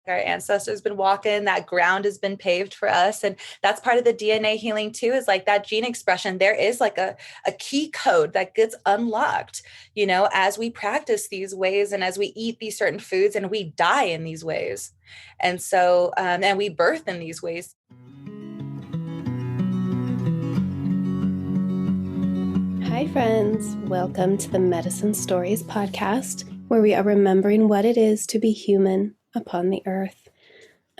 Our ancestors been walking, that ground has been paved for us. And that's part of the DNA healing too, is like that gene expression. There is like a key code that gets unlocked, as we practice these ways and as we eat these certain foods and we die in these ways. And so, and we birth in these ways. Hi, friends. Welcome to the Medicine Stories podcast, where we are remembering what it is to be human upon the earth.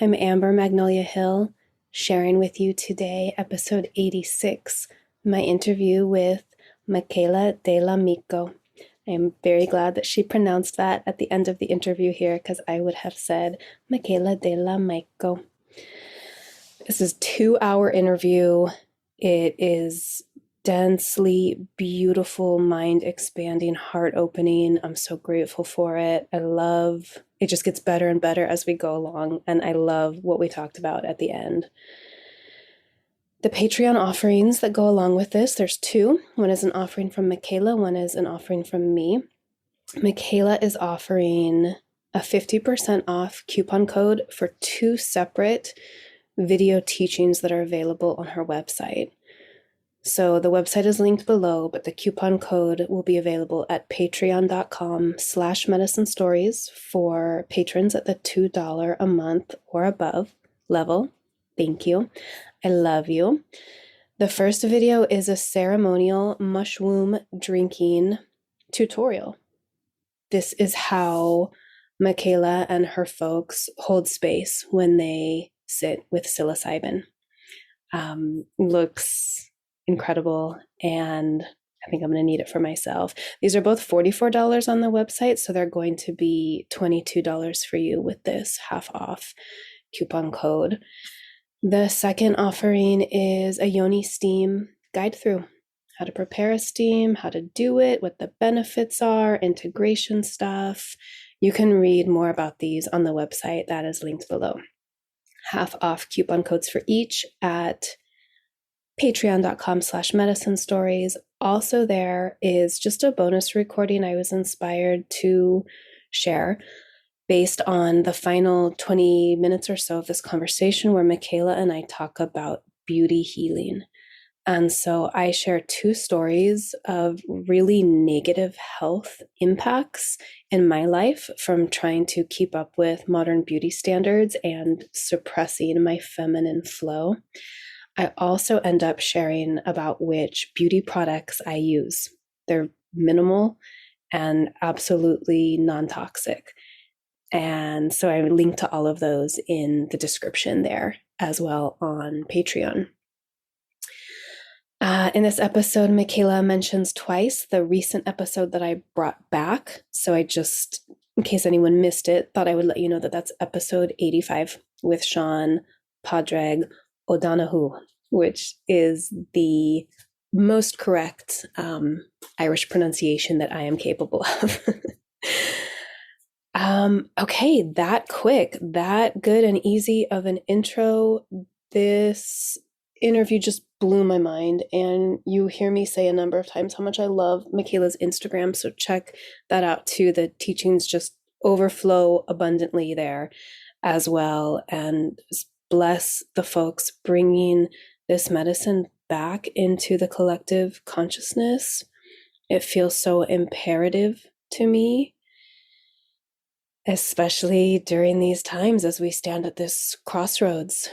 I'm Amber Magnolia Hill, sharing with you today episode 86, my interview with Mikaela de la Myco. I am very glad that she pronounced that at the end of the interview here, because I would have said Mikaela de la Myco. This is a 2-hour interview. It is densely beautiful, mind-expanding, heart-opening. I'm so grateful for it. It just gets better and better as we go along, and I love what we talked about at the end. The Patreon offerings that go along with this, there's two. One is an offering from Mikaela, one is an offering from me. Mikaela is offering a 50% off coupon code for 2 separate video teachings that are available on her website. So the website is linked below, but the coupon code will be available at patreon.com/medicine stories for patrons at the $2 a month or above level. Thank you. I love you. The first video is a ceremonial mushroom drinking tutorial. This is how Mikaela and her folks hold space when they sit with psilocybin. Looks incredible, and I think I'm going to need it for myself. These are both $44 on the website, so they're going to be $22 for you with this half off coupon code. The second offering is a yoni steam guide through, how to prepare a steam, how to do it, what the benefits are, integration stuff. You can read more about these on the website that is linked below. Half off coupon codes for each at patreon.com/medicine stories. Also, there is just a bonus recording I was inspired to share based on the final 20 minutes or so of this conversation where Mikaela and I talk about beauty healing. And so I share 2 stories of really negative health impacts in my life from trying to keep up with modern beauty standards and suppressing my feminine flow. I also end up sharing about which beauty products I use. They're minimal and absolutely non-toxic. And so I link to all of those in the description there as well on Patreon. In this episode, Mikaela mentions twice the recent episode that I brought back. So I just, in case anyone missed it, thought I would let you know that that's episode 85 with Sean Padraig O'Donoghue, which is the most correct Irish pronunciation that I am capable of. Okay, that quick, that good and easy of an intro. This interview just blew my mind, and you hear me say a number of times how much I love Mikaela's Instagram, so check that out too. The teachings just overflow abundantly there as well, and bless the folks bringing this medicine back into the collective consciousness. It feels so imperative to me, especially during these times as we stand at this crossroads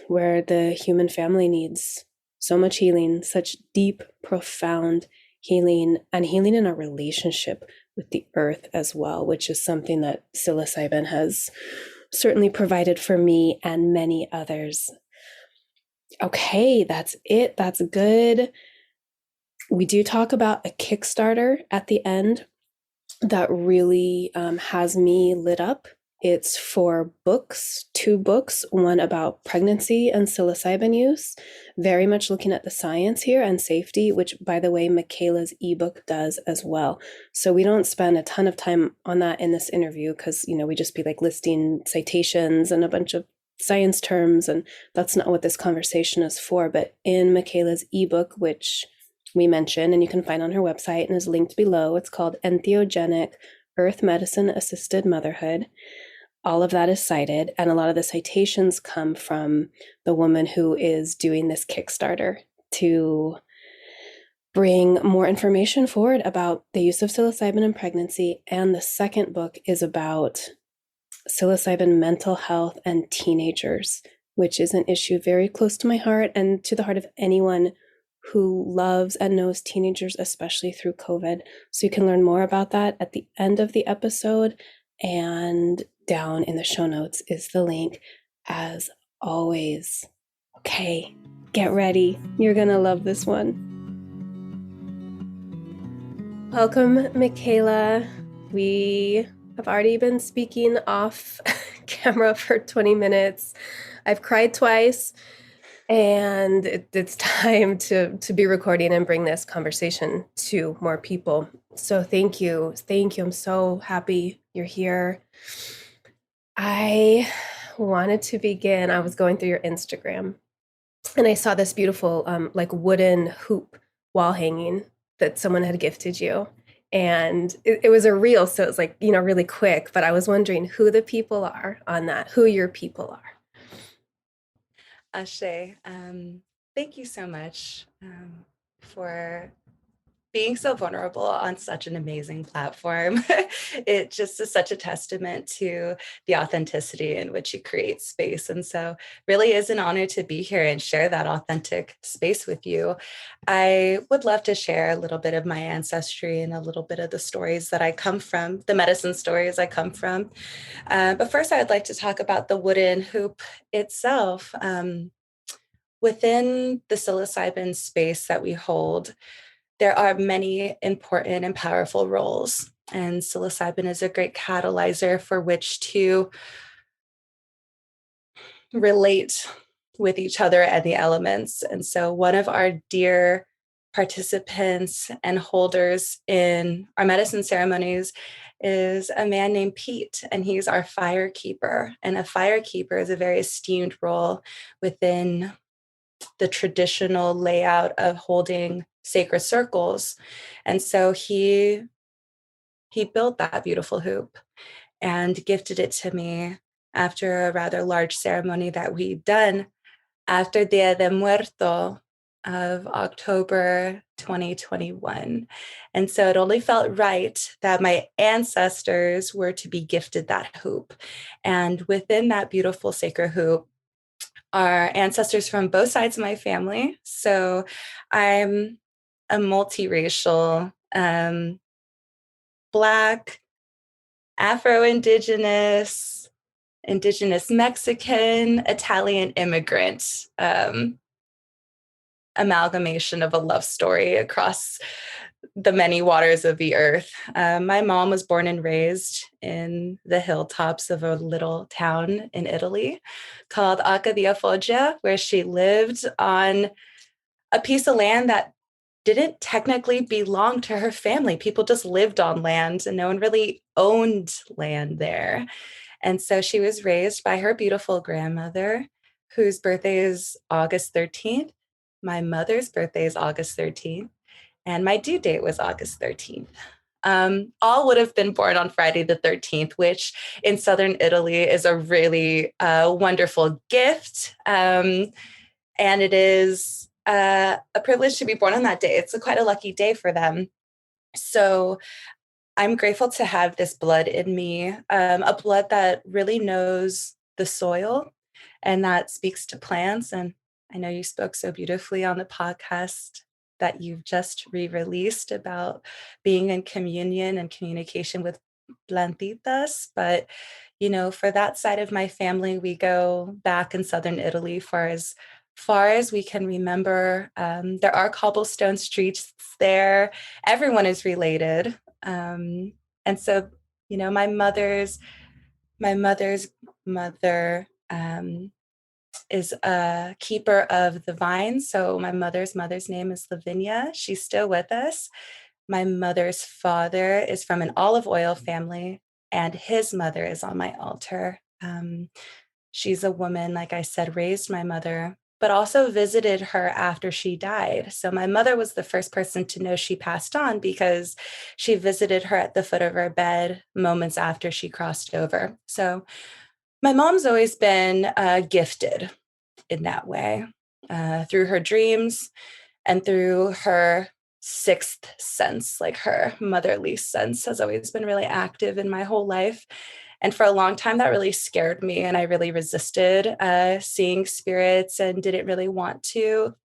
where the human family needs so much healing, such deep, profound healing, and healing in our relationship with the earth as well, which is something that psilocybin has certainly provided for me and many others. Okay, that's it. That's good. We do talk about a Kickstarter at the end that really has me lit up. It's for books, 2 books, one about pregnancy and psilocybin use, very much looking at the science here and safety, which, by the way, Mikaela's ebook does as well. So we don't spend a ton of time on that in this interview because, we just be like listing citations and a bunch of science terms, and that's not what this conversation is for. But in Mikaela's ebook, which we mention and you can find on her website and is linked below, it's called Entheogenic Earth Medicine Assisted Motherhood. all of that is cited, and a lot of the citations come from the woman who is doing this Kickstarter to bring more information forward about the use of psilocybin in pregnancy. And the second book is about psilocybin mental health and teenagers, which is an issue very close to my heart and to the heart of anyone who loves and knows teenagers, especially through COVID. So you can learn more about that at the end of the episode, and down in the show notes is the link, as always. Okay, get ready. You're gonna love this one. Welcome, Mikaela. We have already been speaking off camera for 20 minutes. I've cried twice, and it's time to be recording and bring this conversation to more people. So thank you. Thank you. I'm so happy you're here. I wanted to begin. I was going through your Instagram, and I saw this beautiful like wooden hoop wall hanging that someone had gifted you. And it was a reel, so it was like, really quick, but I was wondering who the people are on that, who your people are. Ashe, thank you so much for being so vulnerable on such an amazing platform. It just is such a testament to the authenticity in which you create space. And so really is an honor to be here and share that authentic space with you. I would love to share a little bit of my ancestry and a little bit of the stories that I come from, the medicine stories I come from. But first, I would like to talk about the wooden hoop itself. Within the psilocybin space that we hold, there are many important and powerful roles, and psilocybin is a great catalyzer for which to relate with each other and the elements. And so one of our dear participants and holders in our medicine ceremonies is a man named Pete, and he's our fire keeper. And a fire keeper is a very esteemed role within the traditional layout of holding sacred circles. And so he built that beautiful hoop and gifted it to me after a rather large ceremony that we'd done after Dia de Muerto of October 2021. And so it only felt right that my ancestors were to be gifted that hoop. And within that beautiful sacred hoop are ancestors from both sides of my family. So I'm a multiracial, Black, Afro-Indigenous, Indigenous Mexican, Italian immigrant, amalgamation of a love story across the many waters of the earth. My mom was born and raised in the hilltops of a little town in Italy called Acca di Foggia, where she lived on a piece of land that didn't technically belong to her family. People just lived on land and no one really owned land there. And so she was raised by her beautiful grandmother, whose birthday is August 13th. My mother's birthday is August 13th. And my due date was August 13th. All would have been born on Friday the 13th, which in Southern Italy is a really wonderful gift. And it is a privilege to be born on that day. It's quite a lucky day for them. So I'm grateful to have this blood in me, a blood that really knows the soil and that speaks to plants. And I know you spoke so beautifully on the podcast that you've just re-released about being in communion and communication with plantitas. But, for that side of my family, we go back in Southern Italy for as far as we can remember. There are cobblestone streets there. Everyone is related. And so, my mother's mother is a keeper of the vines. So my mother's name is Lavinia. She's still with us. My mother's father is from an olive oil family, and his mother is on my altar. She's a woman, like I said, raised my mother but also visited her after she died. So my mother was the first person to know she passed on because she visited her at the foot of her bed moments after she crossed over. So my mom's always been gifted in that way, through her dreams and through her sixth sense, like her motherly sense has always been really active in my whole life. And for a long time, that really scared me. And I really resisted seeing spirits and didn't really want to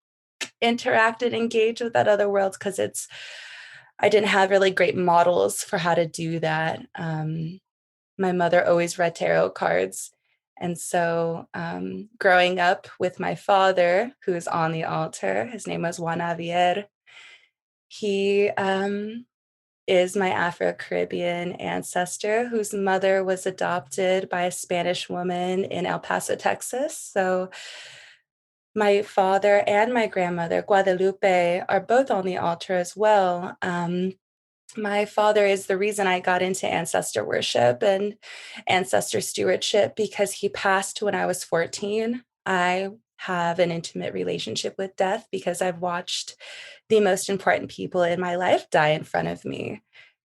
interact and engage with that other world because I didn't have really great models for how to do that. My mother always read tarot cards. And so growing up with my father, who's on the altar, his name was Juan Javier, he is my Afro-Caribbean ancestor whose mother was adopted by a Spanish woman in El Paso, Texas. So my father and my grandmother, Guadalupe, are both on the altar as well. My father is the reason I got into ancestor worship and ancestor stewardship because he passed when I was 14. I have an intimate relationship with death because I've watched the most important people in my life die in front of me.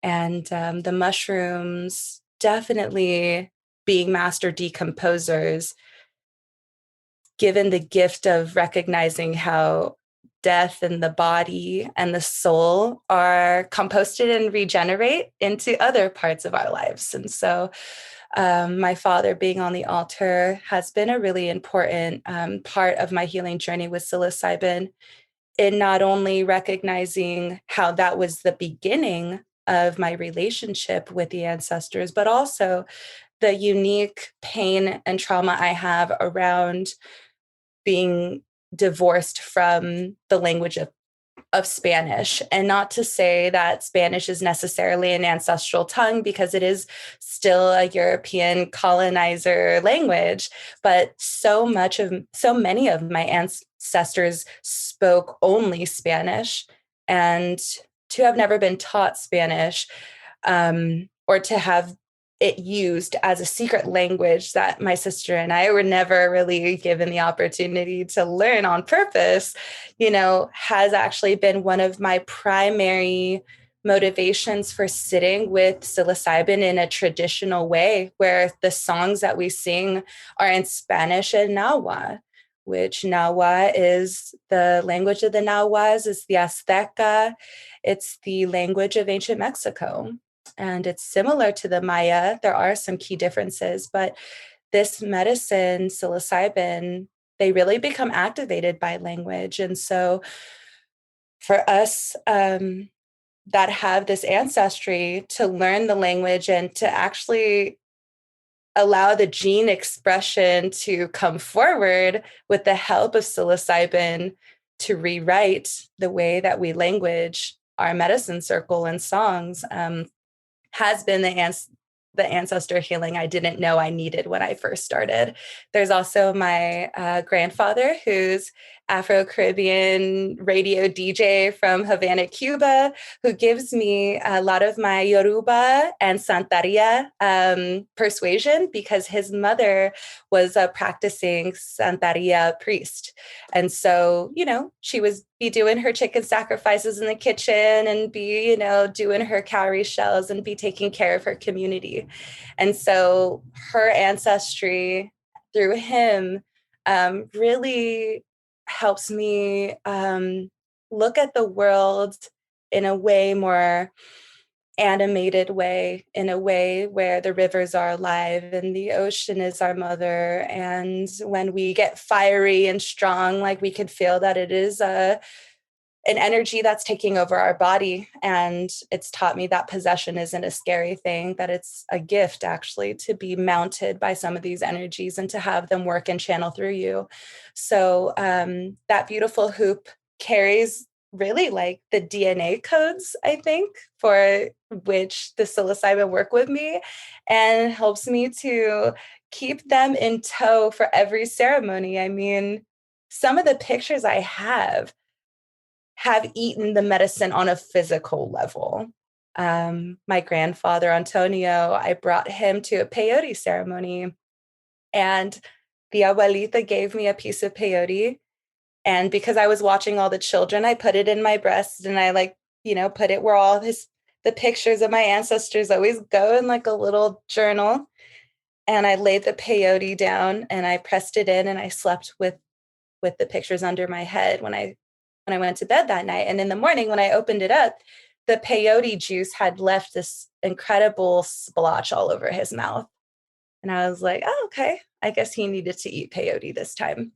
And the mushrooms, definitely being master decomposers, given the gift of recognizing how death and the body and the soul are composted and regenerate into other parts of our lives. And so my father being on the altar has been a really important part of my healing journey with psilocybin, in not only recognizing how that was the beginning of my relationship with the ancestors, but also the unique pain and trauma I have around being divorced from the language of Spanish. And not to say that Spanish is necessarily an ancestral tongue, because it is still a European colonizer language, but so many of my ancestors spoke only Spanish. And to have never been taught Spanish, or to have it used as a secret language that my sister and I were never really given the opportunity to learn on purpose, has actually been one of my primary motivations for sitting with psilocybin in a traditional way, where the songs that we sing are in Spanish and Nahua, which Nahua is the language of the Nahuas, it's the Azteca, it's the language of ancient Mexico. And it's similar to the Maya. There are some key differences, but this medicine, psilocybin, they really become activated by language. And so for us that have this ancestry, to learn the language and to actually allow the gene expression to come forward with the help of psilocybin to rewrite the way that we language our medicine circle and songs, has been the ancestor healing I didn't know I needed when I first started. There's also my grandfather, who's Afro-Caribbean radio DJ from Havana, Cuba, who gives me a lot of my Yoruba and Santeria persuasion, because his mother was a practicing Santeria priest. And so, she was be doing her chicken sacrifices in the kitchen and be, doing her cowrie shells and be taking care of her community. And so her ancestry through him really helps me look at the world in a way more animated way, in a way where the rivers are alive and the ocean is our mother. And when we get fiery and strong, like, we could feel that it is an energy that's taking over our body. And it's taught me that possession isn't a scary thing, that it's a gift actually to be mounted by some of these energies and to have them work and channel through you. So that beautiful hoop carries really like the DNA codes, I think, for which the psilocybin work with me, and helps me to keep them in tow for every ceremony. I mean, some of the pictures I have eaten the medicine on a physical level. My grandfather, Antonio, I brought him to a peyote ceremony, and the abuelita gave me a piece of peyote, And because I was watching all the children, I put it in my breast, and I like, put it where the pictures of my ancestors always go in like a little journal. And I laid the peyote down and I pressed it in, and I slept with the pictures under my head when I went to bed that night. And in the morning when I opened it up, the peyote juice had left this incredible splotch all over his mouth. And I was like, oh, okay, I guess he needed to eat peyote this time.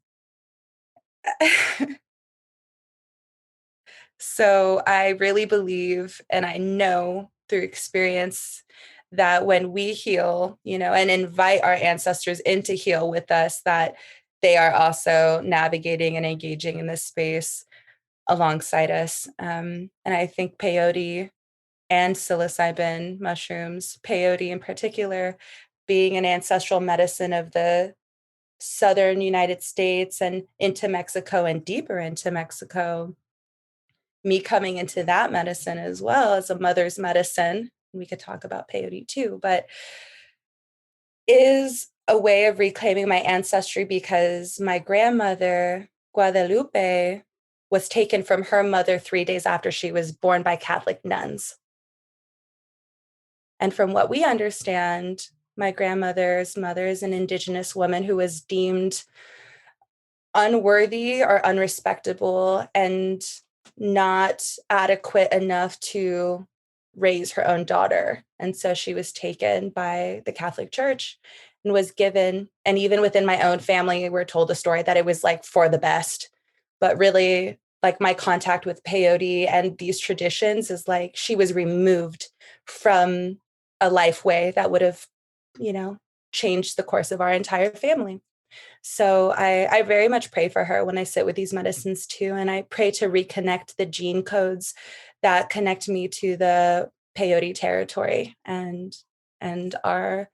So I really believe, and I know through experience, that when we heal, and invite our ancestors in to heal with us, that they are also navigating and engaging in this space alongside us. And I think peyote and psilocybin mushrooms, peyote in particular, being an ancestral medicine of the southern United States and into Mexico and deeper into Mexico, me coming into that medicine as well as a mother's medicine, we could talk about peyote too, but is a way of reclaiming my ancestry, because my grandmother, Guadalupe, was taken from her mother 3 days after she was born by Catholic nuns. And from what we understand, my grandmother's mother is an indigenous woman who was deemed unworthy or unrespectable and not adequate enough to raise her own daughter. And so she was taken by the Catholic Church and was given, and even within my own family, we're told a story that it was like for the best. But really, like my contact with peyote and these traditions is like she was removed from a life way that would have, changed the course of our entire family. So I very much pray for her when I sit with these medicines too. And I pray to reconnect the gene codes that connect me to the peyote territory and our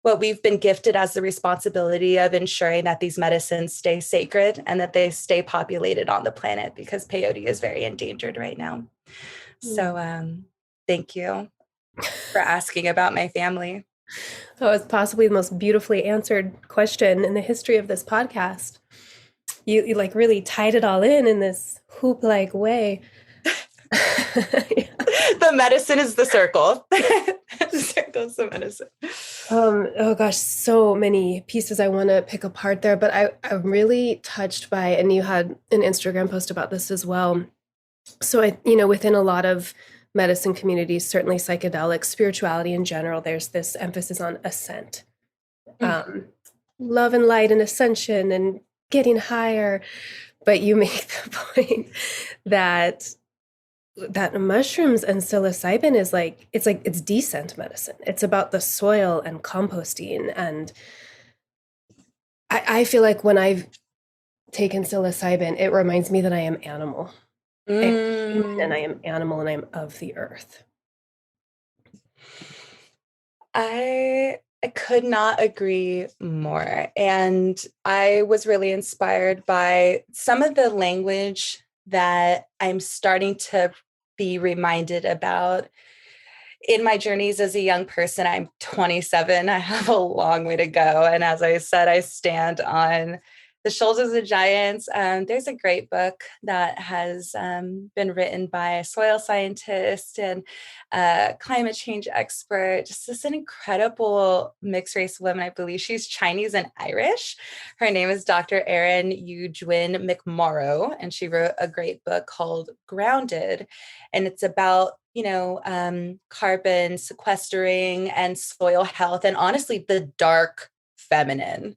what we've been gifted as the responsibility of ensuring that these medicines stay sacred and that they stay populated on the planet, because peyote is very endangered right now. So thank you for asking about my family. That was possibly the most beautifully answered question in the history of this podcast. You like really tied it all in this hoop-like way. The medicine is the circle. The circle is the medicine. Oh gosh, so many pieces I want to pick apart there, but I'm really touched by, and you had an Instagram post about this as well. So within a lot of medicine communities, certainly psychedelics, spirituality in general, there's this emphasis on ascent, love and light and ascension and getting higher. But you make the point that mushrooms and psilocybin is it's descent medicine. It's about the soil and composting. And I feel like when I've taken psilocybin, it reminds me that I am animal. And I am animal and I am of the earth. I could not agree more. And I was really inspired by some of the language that I'm starting to be reminded about in my journeys as a young person. I'm 27. I have a long way to go. And as I said, I stand on the shoulders of giants. There's a great book that has been written by a soil scientist and climate change expert. Just this an incredible mixed race woman. I believe she's Chinese and Irish. Her name is Dr. Erin Eugwin McMorrow, and she wrote a great book called Grounded. And it's about carbon sequestering and soil health, and honestly, the dark feminine.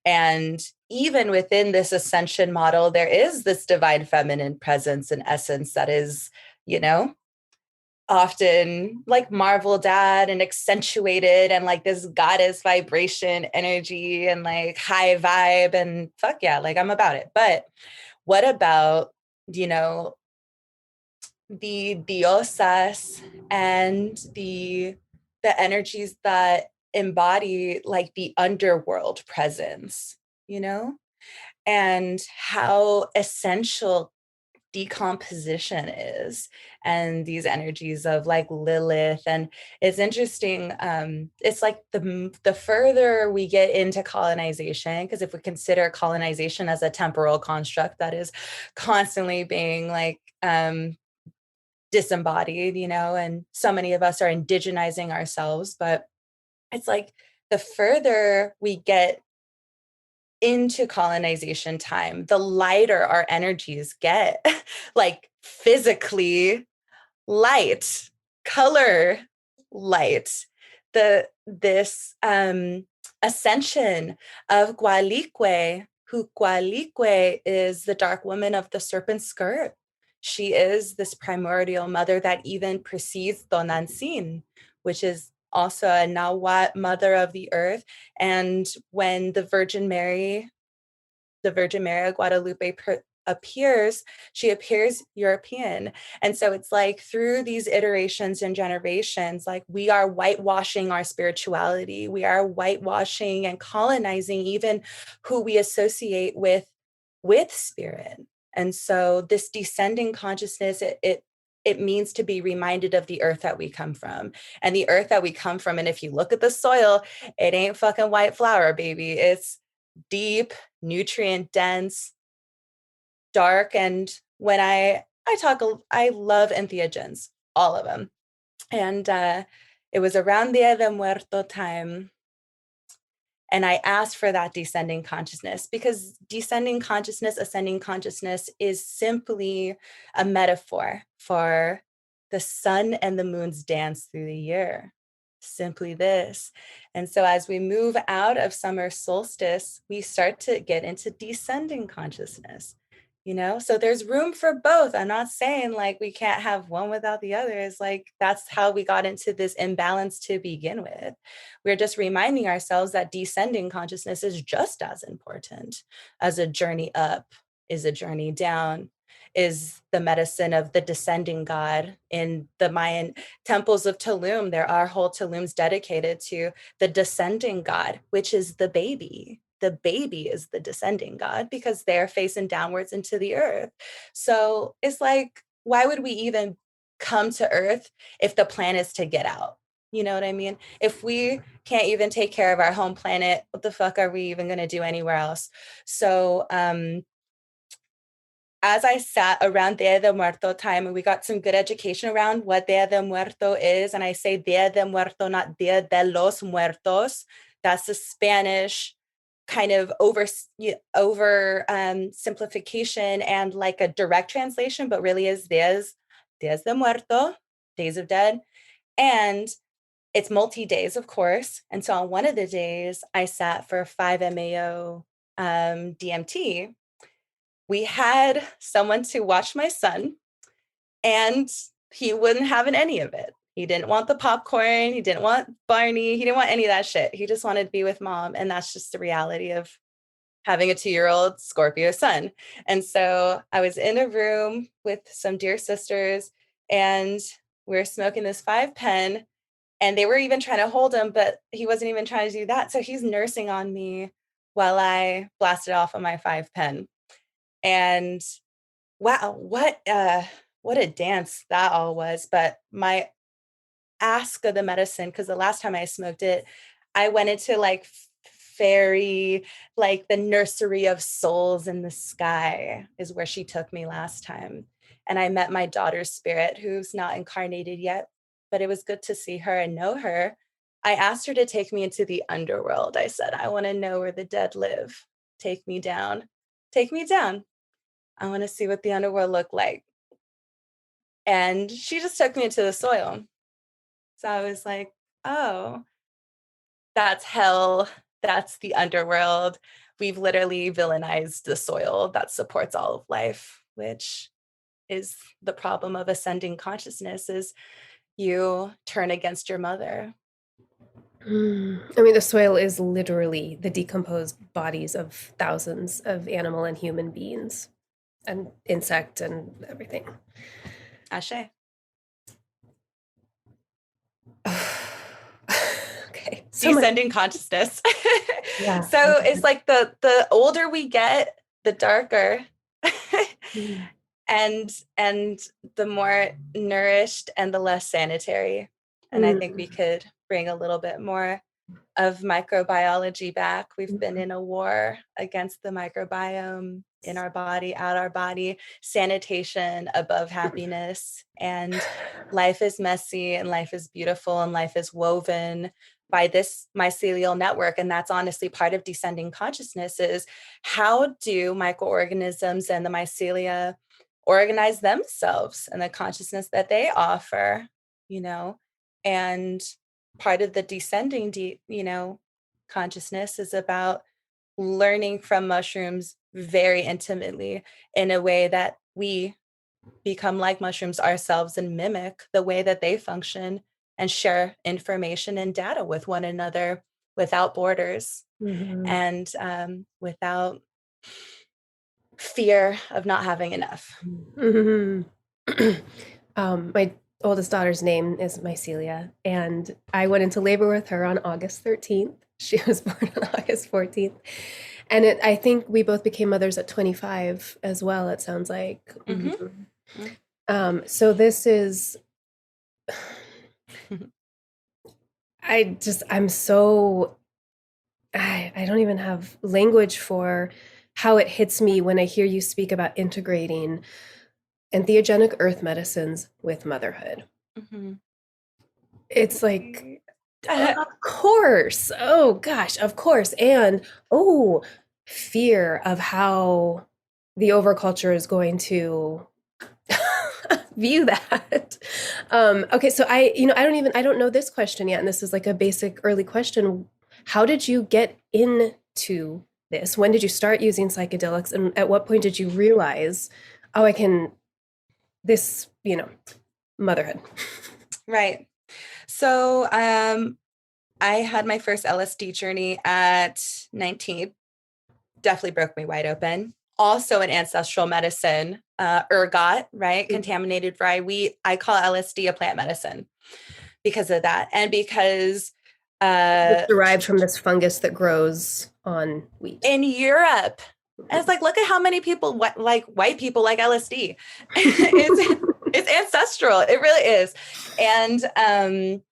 And even within this ascension model, there is this divine feminine presence and essence that is, often like marveled at and accentuated, and like this goddess vibration energy and like high vibe and fuck yeah, like I'm about it. But what about, the diosas and the energies that embody like the underworld presence, and how essential decomposition is, and these energies of like Lilith. And it's interesting, it's like the further we get into colonization, because if we consider colonization as a temporal construct that is constantly being like disembodied, you know, and so many of us are indigenizing ourselves, but it's like the further we get into colonization time, the lighter our energies get, like physically light, color light. This ascension of Gualique, who Gualique is the dark woman of the serpent skirt. She is this primordial mother that even precedes Tonantzin, which is also a Nahuatl mother of the earth. And when the Virgin Mary of Guadalupe appears, she appears European. And so it's like through these iterations and generations, like we are whitewashing our spirituality. We are whitewashing and colonizing even who we associate with spirit. And so this descending consciousness, it means to be reminded of the earth that we come from. And the earth that we come from, and if you look at the soil, it ain't fucking white flour, baby. It's deep, nutrient dense, dark. And when I love entheogens, all of them. And it was around Dia de Muerto time, and I asked for that descending consciousness, because descending consciousness, ascending consciousness is simply a metaphor for the sun and the moon's dance through the year. Simply this. And so as we move out of summer solstice, we start to get into descending consciousness. You know, so there's room for both. I'm not saying like we can't have one without the other. It's like that's how we got into this imbalance to begin with. We're just reminding ourselves that descending consciousness is just as important as a journey up is a journey down, is the medicine of the descending God. In the Mayan temples of Tulum, there are whole Tulums dedicated to the descending God, which is the baby. The baby is the descending God because they're facing downwards into the earth. So it's like, why would we even come to earth if the plan is to get out? You know what I mean? If we can't even take care of our home planet, what the fuck are we even going to do anywhere else? So as I sat around Dia de Muerto time, and we got some good education around what Dia de Muerto is, and I say Dia de Muerto, not Dia de los Muertos. That's the Spanish kind of over simplification and like a direct translation, but really is Dias de Muerto, Days of Dead. And it's multi-days, of course. And so on one of the days, I sat for 5-MeO DMT. We had someone to watch my son, and he wouldn't have any of it. He didn't want the popcorn. He didn't want Barney. He didn't want any of that shit. He just wanted to be with mom. And that's just the reality of having a 2-year-old Scorpio son. And so I was in a room with some dear sisters, and we were smoking this 5-pen, and they were even trying to hold him, but he wasn't even trying to do that. So he's nursing on me while I blasted off on my 5-pen. And wow, what a dance that all was. But my ask of the medicine, because the last time I smoked it, I went into like fairy, like the nursery of souls in the sky is where she took me last time. And I met my daughter's spirit, who's not incarnated yet, but it was good to see her and know her. I asked her to take me into the underworld. I said, I want to know where the dead live. Take me down. Take me down. I want to see what the underworld looked like. And she just took me into the soil. So I was like, oh, that's hell. That's the underworld. We've literally villainized the soil that supports all of life, which is the problem of ascending consciousness, is you turn against your mother. I mean, the soil is literally the decomposed bodies of thousands of animal and human beings and insect and everything. Ashe. Okay. Descending consciousness. Yeah. So it's like the older we get, the darker. and the more nourished and the less sanitary. And I think we could bring a little bit more of microbiology back. We've been in a war against the microbiome in our body, out our body, sanitation above happiness. And life is messy and life is beautiful and life is woven by this mycelial network. And that's honestly part of descending consciousness is how do microorganisms and the mycelia organize themselves and the consciousness that they offer, you know? And part of the descending, consciousness is about learning from mushrooms very intimately in a way that we become like mushrooms ourselves and mimic the way that they function and share information and data with one another without borders and without fear of not having enough. My oldest daughter's name is Mycelia, and I went into labor with her on August 13th. She was born on August 14th. And I think we both became mothers at 25 as well, it sounds like. So this is, I'm so, I don't even have language for how it hits me when I hear you speak about integrating entheogenic earth medicines with motherhood. It's like, of course. Oh gosh, of course. And fear of how the overculture is going to view that. Okay, so I don't know this question yet, and this is like a basic early question. How did you get into this? When did you start using psychedelics, and at what point did you realize, motherhood? Right. So I had my first LSD journey at 19. Definitely broke me wide open. Also an ancestral medicine, ergot, right? Contaminated rye wheat. I call LSD a plant medicine because of that. And because it's derived from this fungus that grows on wheat. In Europe. And it's like, look at how many people, white people like LSD. It's ancestral. It really is. And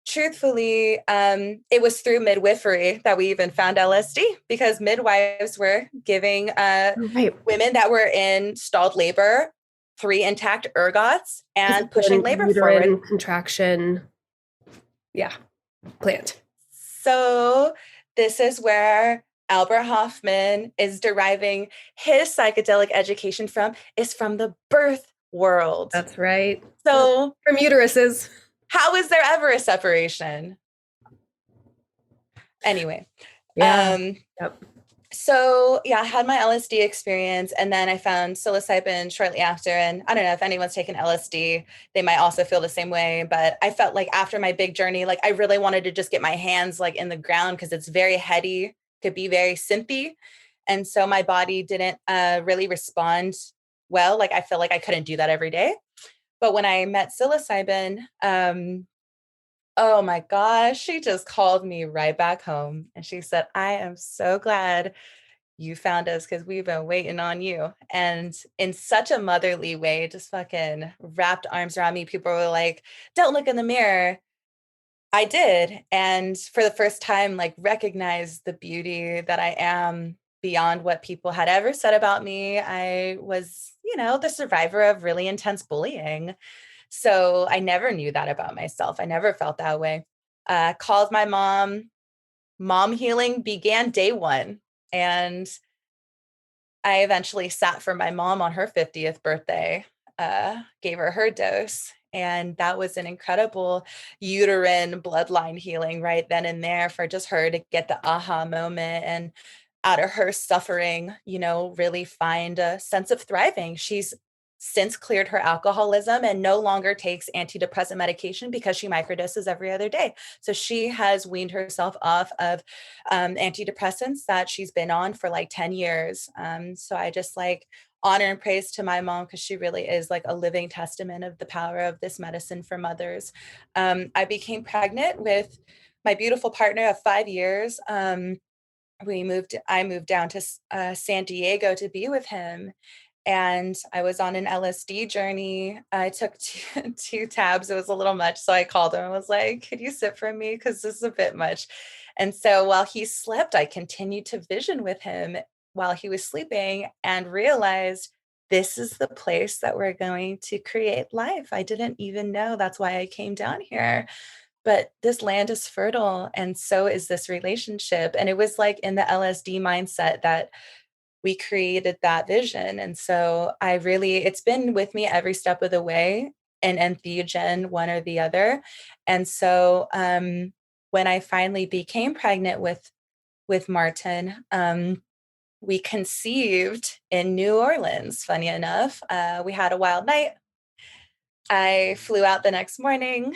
truthfully, it was through midwifery that we even found LSD because midwives were giving women that were in stalled labor 3 intact ergots and pushing labor forward. Contraction. Yeah. Plant. So this is where Albert Hoffman is deriving his psychedelic education from the birth world. That's right. So from uteruses. How is there ever a separation? Anyway. Yep. So yeah, I had my LSD experience and then I found psilocybin shortly after. And I don't know if anyone's taken LSD, they might also feel the same way. But I felt like after my big journey, like I really wanted to just get my hands like in the ground because it's very heady, could be very synthy. And so my body didn't really respond well. Like I feel like I couldn't do that every day. But when I met psilocybin, oh my gosh, she just called me right back home. And she said, I am so glad you found us because we've been waiting on you. And in such a motherly way, just fucking wrapped arms around me. People were like, don't look in the mirror. I did. And for the first time, like recognized the beauty that I am beyond what people had ever said about me. I was, the survivor of really intense bullying. So I never knew that about myself. I never felt that way. Called my mom. Mom healing began day 1. And I eventually sat for my mom on her 50th birthday, gave her dose. And that was an incredible uterine bloodline healing right then and there for just her to get the aha moment and out of her suffering, really find a sense of thriving. She's since cleared her alcoholism and no longer takes antidepressant medication because she microdoses every other day. So she has weaned herself off of antidepressants that she's been on for like 10 years. So I just honor and praise to my mom because she really is like a living testament of the power of this medicine for mothers. I became pregnant with my beautiful partner of 5 years. I moved down to San Diego to be with him. and I was on an LSD journey. I took two tabs. It was a little much. So I called him and was like, could you sit for me? Because this is a bit much. And so while he slept, I continued to vision with him while he was sleeping and realized this is the place that we're going to create life. I didn't even know that's why I came down here. But this land is fertile, and so is this relationship. And it was like in the LSD mindset that we created that vision. And so it's been with me every step of the way, and entheogen, one or the other. And so when I finally became pregnant with Martin, we conceived in New Orleans, funny enough. We had a wild night. I flew out the next morning.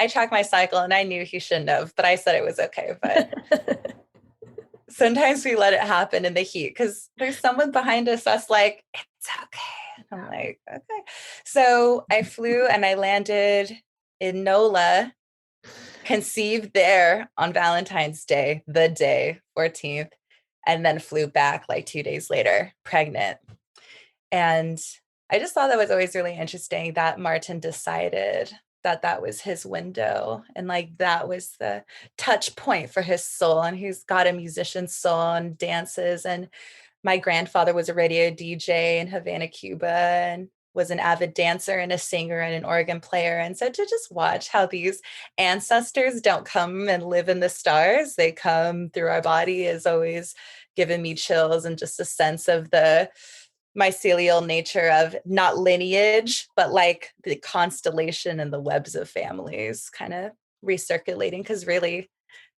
I tracked my cycle and I knew he shouldn't have, but I said it was okay. But sometimes we let it happen in the heat because there's someone behind us that's like, it's okay. And I'm like, okay. So I flew and I landed in NOLA, conceived there on Valentine's Day, the day 14th, and then flew back like 2 days later, pregnant. And I just thought that was always really interesting that Martin decided that that was his window, and like that was the touch point for his soul. And he's got a musician's soul and dances. And my grandfather was a radio DJ in Havana, Cuba, and was an avid dancer and a singer and an organ player. And so to just watch how these ancestors don't come and live in the stars, they come through our body, is always given me chills, and just a sense of the mycelial nature of not lineage, but like the constellation and the webs of families kind of recirculating, because really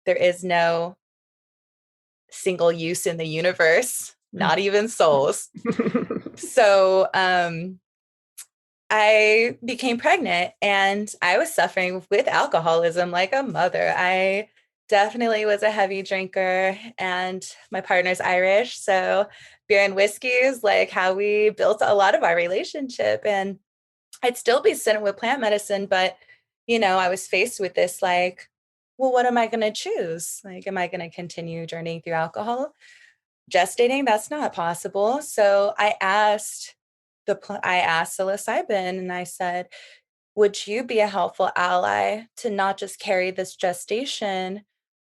there is no single use in the universe, not even souls. So I became pregnant and I was suffering with alcoholism like a mother. I definitely was a heavy drinker, and my partner's Irish. So beer and whiskey is like how we built a lot of our relationship. And I'd still be sitting with plant medicine, but I was faced with this like, well, what am I going to choose? Like, am I going to continue journeying through alcohol? Gestating, that's not possible. So I asked psilocybin, and I said, would you be a helpful ally to not just carry this gestation,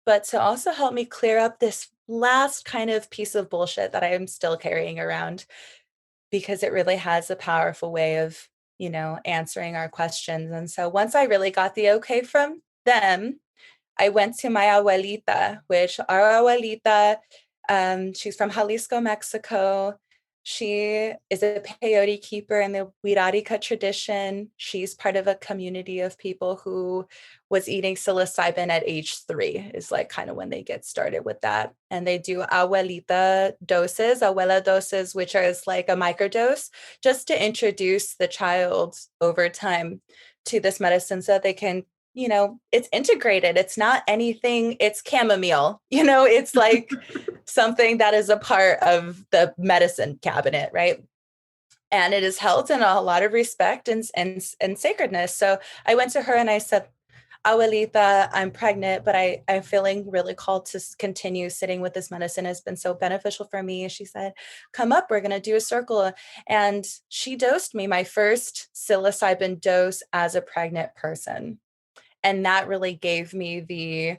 but to also help me clear up this last kind of piece of bullshit that I am still carrying around? Because it really has a powerful way of, answering our questions. And so once I really got the okay from them, I went to my abuelita, which our abuelita, she's from Jalisco, Mexico. She is a peyote keeper in the Wirarica tradition. She's part of a community of people who was eating psilocybin at age 3, is like kind of when they get started with that. And they do abuela doses, which are like a microdose, just to introduce the child over time to this medicine so that they can, it's integrated. It's not anything, it's chamomile, it's like something that is a part of the medicine cabinet, right? And it is held in a lot of respect and sacredness. So I went to her and I said, Abuelita, I'm pregnant, but I'm feeling really called to continue sitting with this medicine. It's been so beneficial for me. She said, come up, we're going to do a circle. And she dosed me my first psilocybin dose as a pregnant person. And that really gave me the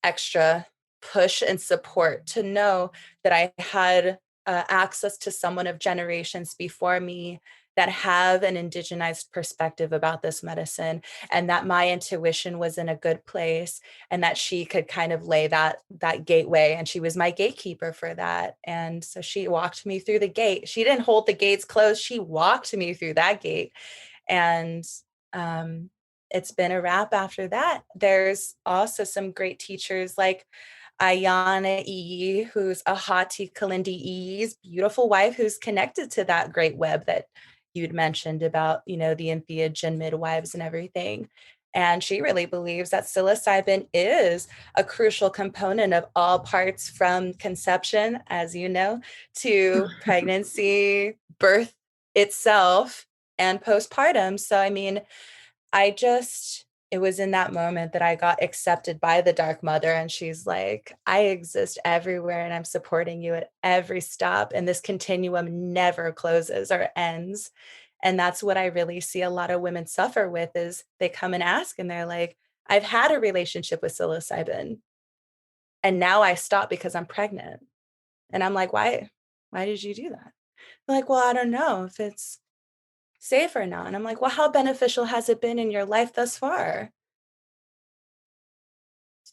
extra push and support to know that I had access to someone of generations before me that have an indigenized perspective about this medicine, and that my intuition was in a good place, and that she could kind of lay that gateway, and she was my gatekeeper for that. And so she walked me through the gate. She didn't hold the gates closed. She walked me through that gate. And it's been a wrap after that. There's also some great teachers like Ayana E, who's Ahati Kalindi E's beautiful wife, who's connected to that great web that you'd mentioned about, the entheogen midwives and everything. And she really believes that psilocybin is a crucial component of all parts, from conception, as you know, to pregnancy, birth itself, and postpartum. So, I mean, I just it was in that moment that I got accepted by the Dark Mother. And she's like, I exist everywhere and I'm supporting you at every stop. And this continuum never closes or ends. And that's what I really see a lot of women suffer with is they come and ask and they're like, I've had a relationship with psilocybin and now I stop because I'm pregnant. And I'm like, why? Why did you do that? They're like, well, I don't know if it's safe or not. And I'm like, well, how beneficial has it been in your life thus far?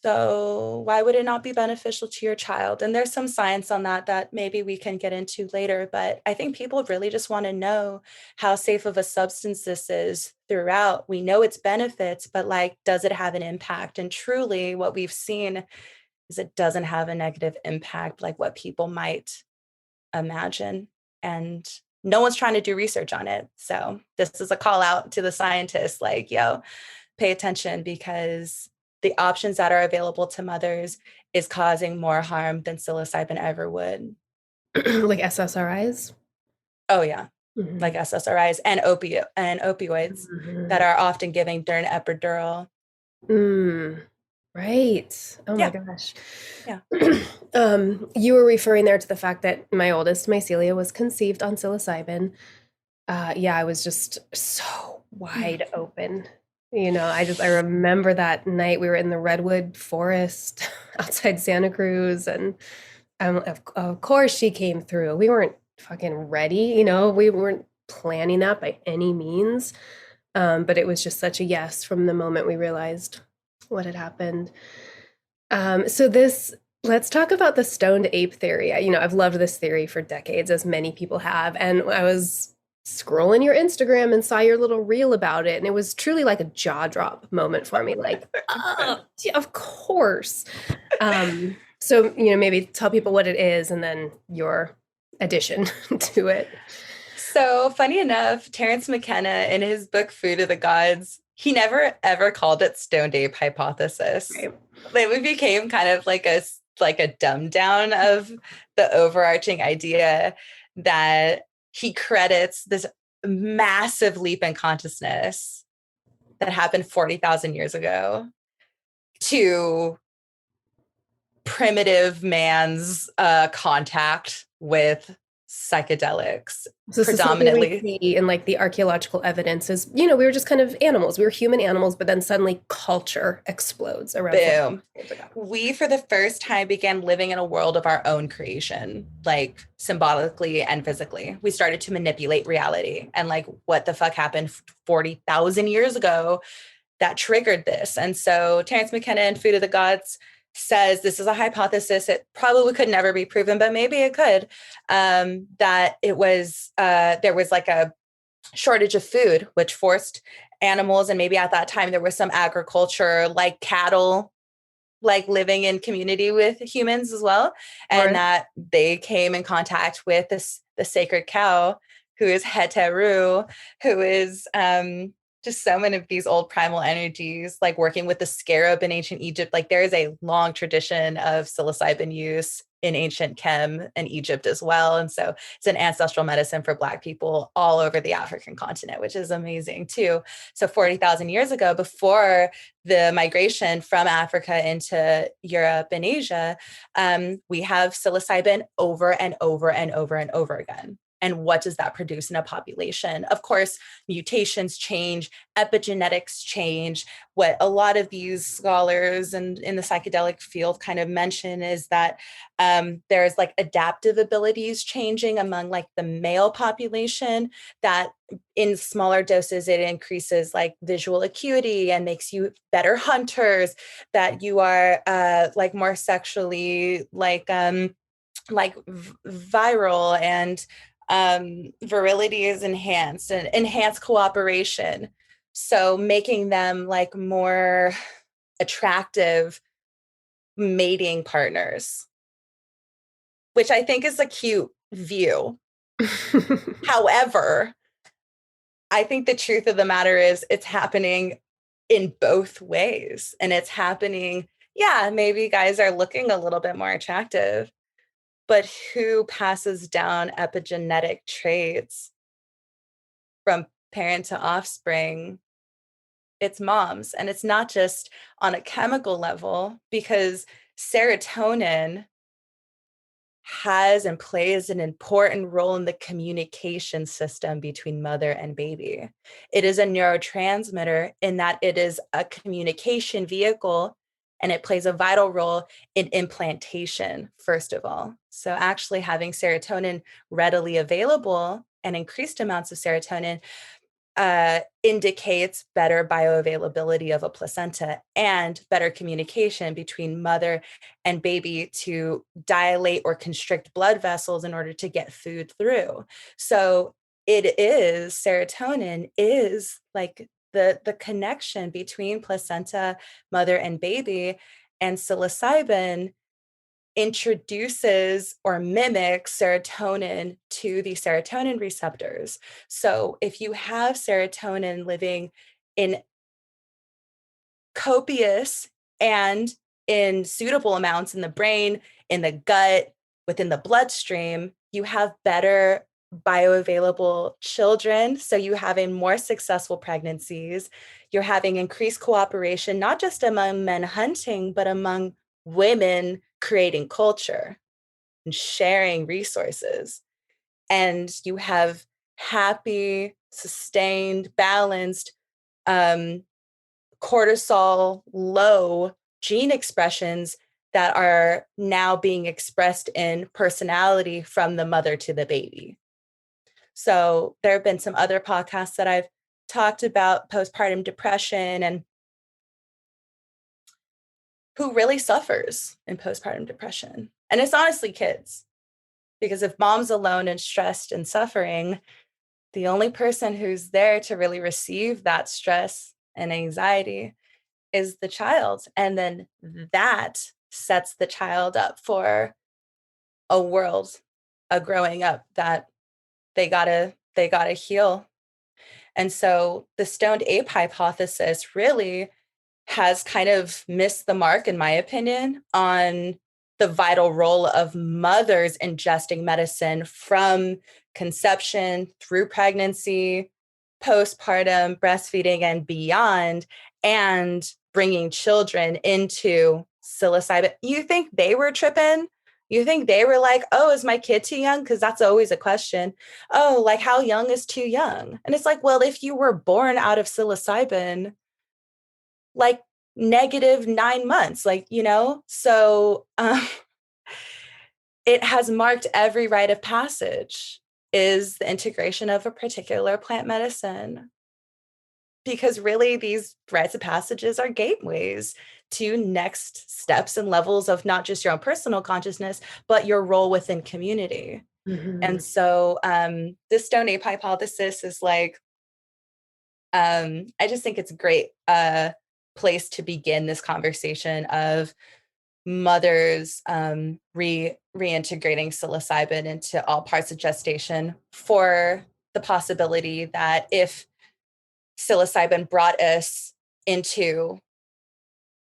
So why would it not be beneficial to your child? And there's some science on that maybe we can get into later. But I think people really just want to know how safe of a substance this is throughout. We know its benefits, but like, does it have an impact? And truly what we've seen is it doesn't have a negative impact like what people might imagine. And no one's trying to do research on it. So this is a call out to the scientists like, yo, pay attention because the options that are available to mothers is causing more harm than psilocybin ever would. Like SSRIs? Oh yeah, like Mm-hmm. SSRIs and opioids that Mm-hmm. are often given during epidural. Mm, right. Oh my Yeah, gosh. yeah. You were referring there to the fact that my oldest, Mycelia, was conceived on psilocybin. Yeah, I was just so wide open. I remember that night we were in the redwood forest outside Santa Cruz, and of course she came through. We weren't fucking ready, we weren't planning that by any means. But it was just such a yes from the moment we realized what had happened. So this, let's talk about the stoned ape theory. I've loved this theory for decades, as many people have. And I was scrolling your Instagram and saw your little reel about it, and it was truly like a jaw drop moment for me. Like, oh, yeah, of course. So maybe tell people what it is, and then your addition to it. So funny enough, Terence McKenna in his book Food of the Gods, he never ever called it stoned ape hypothesis. Right. It became kind of like a dumb down of the overarching idea that he credits this massive leap in consciousness that happened 40,000 years ago to primitive man's contact with psychedelics, So this is something we predominantly. see in like the archaeological evidence is, we were just kind of animals. We were human animals, but then suddenly culture explodes around 40 Boom. years ago. We, for the first time, began living in a world of our own creation, like symbolically and physically. We started to manipulate reality. And like, what the fuck happened 40,000 years ago that triggered this? And so Terence McKenna in Food of the Gods says this is a hypothesis. It probably could never be proven, but maybe it could. That it was, there was like a shortage of food, which forced animals, and maybe at that time there was some agriculture like cattle, like living in community with humans as well, and Right. that they came in contact with the sacred cow, who is Heteru, who is just so many of these old primal energies, like working with the scarab in ancient Egypt. Like there is a long tradition of psilocybin use in ancient Chem and Egypt as well. And so it's an ancestral medicine for Black people all over the African continent, which is amazing too. So 40,000 years ago, before the migration from Africa into Europe and Asia, we have psilocybin over and over and over and over again. And what does that produce in a population? Of course, mutations change, epigenetics change. What a lot of these scholars and in the psychedelic field kind of mention is that there's like adaptive abilities changing among like the male population, that in smaller doses it increases like visual acuity and makes you better hunters, that you are like more sexually like viral, and virility is enhanced and enhanced cooperation, so making them like more attractive mating partners, which I think is a cute view. However, I think the truth of the matter is it's happening in both ways. And it's happening, yeah, maybe guys are looking a little bit more attractive, but who passes down epigenetic traits from parent to offspring it's moms. And it's not just on a chemical level, because serotonin has and plays an important role in the communication system between mother and baby. It is a neurotransmitter in that it is a communication vehicle, and it plays a vital role in implantation, first of all. So actually having serotonin readily available and increased amounts of serotonin indicates better bioavailability of a placenta and better communication between mother and baby to dilate or constrict blood vessels in order to get food through. So serotonin is like the connection between placenta, mother, and baby. And psilocybin introduces or mimics serotonin to the serotonin receptors. So if you have serotonin living in copious and in suitable amounts in the brain, in the gut, within the bloodstream, you have better bioavailable children. So you having more successful pregnancies. You're having increased cooperation, not just among men hunting, but among women creating culture and sharing resources. And you have happy, sustained, balanced, cortisol low gene expressions that are now being expressed in personality from the mother to the baby. So there have been some other podcasts that I've talked about postpartum depression and who really suffers in postpartum depression. And it's honestly kids, because if mom's alone and stressed and suffering, the only person who's there to really receive that stress and anxiety is the child. And then that sets the child up for a world, a growing up that they gotta heal. And so the stoned ape hypothesis really has kind of missed the mark, in my opinion, on the vital role of mothers ingesting medicine from conception through pregnancy, postpartum, breastfeeding, and beyond, and bringing children into psilocybin. You think they were tripping? You think they were like, oh, is my kid too young? Because that's always a question. Oh, like how young is too young? And it's like, well, if you were born out of psilocybin, like -9 months, so it has marked every rite of passage is the integration of a particular plant medicine, because really these rites of passages are gateways to next steps and levels of not just your own personal consciousness, but your role within community. And so this stone ape hypothesis is like, I just think it's a great place to begin this conversation of mothers reintegrating psilocybin into all parts of gestation, for the possibility that if psilocybin brought us into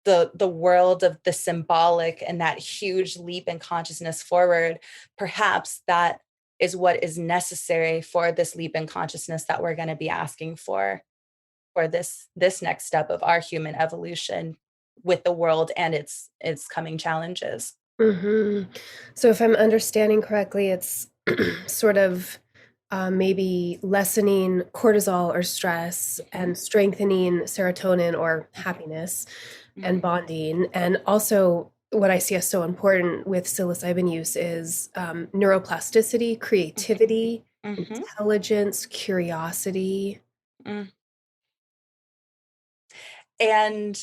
the world of the symbolic and that huge leap in consciousness forward, perhaps that is what is necessary for this leap in consciousness that we're going to be asking for this next step of our human evolution with the world and its coming challenges. So if I'm understanding correctly, it's sort of maybe lessening cortisol or stress and strengthening serotonin or happiness and bonding. And also, what I see as so important with psilocybin use is neuroplasticity, creativity, intelligence, curiosity. And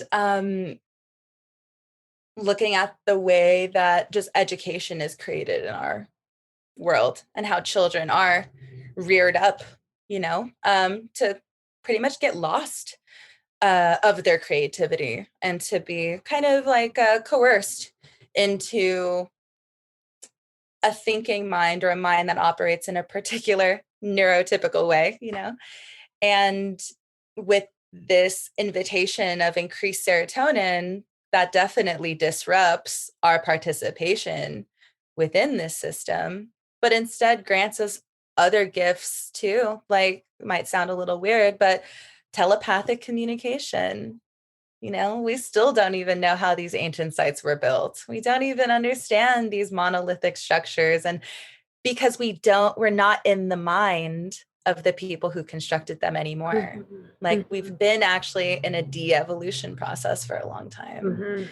looking at the way that just education is created in our world and how children are reared up, to pretty much get lost of their creativity and to be kind of like coerced into a thinking mind, or a mind that operates in a particular neurotypical way, and with this invitation of increased serotonin, that definitely disrupts our participation within this system, but instead grants us other gifts too. Like, it might sound a little weird, but telepathic communication. We still don't even know how these ancient sites were built. We don't even understand these monolithic structures. And because we're not in the mind of the people who constructed them anymore. Like we've been actually in a de-evolution process for a long time,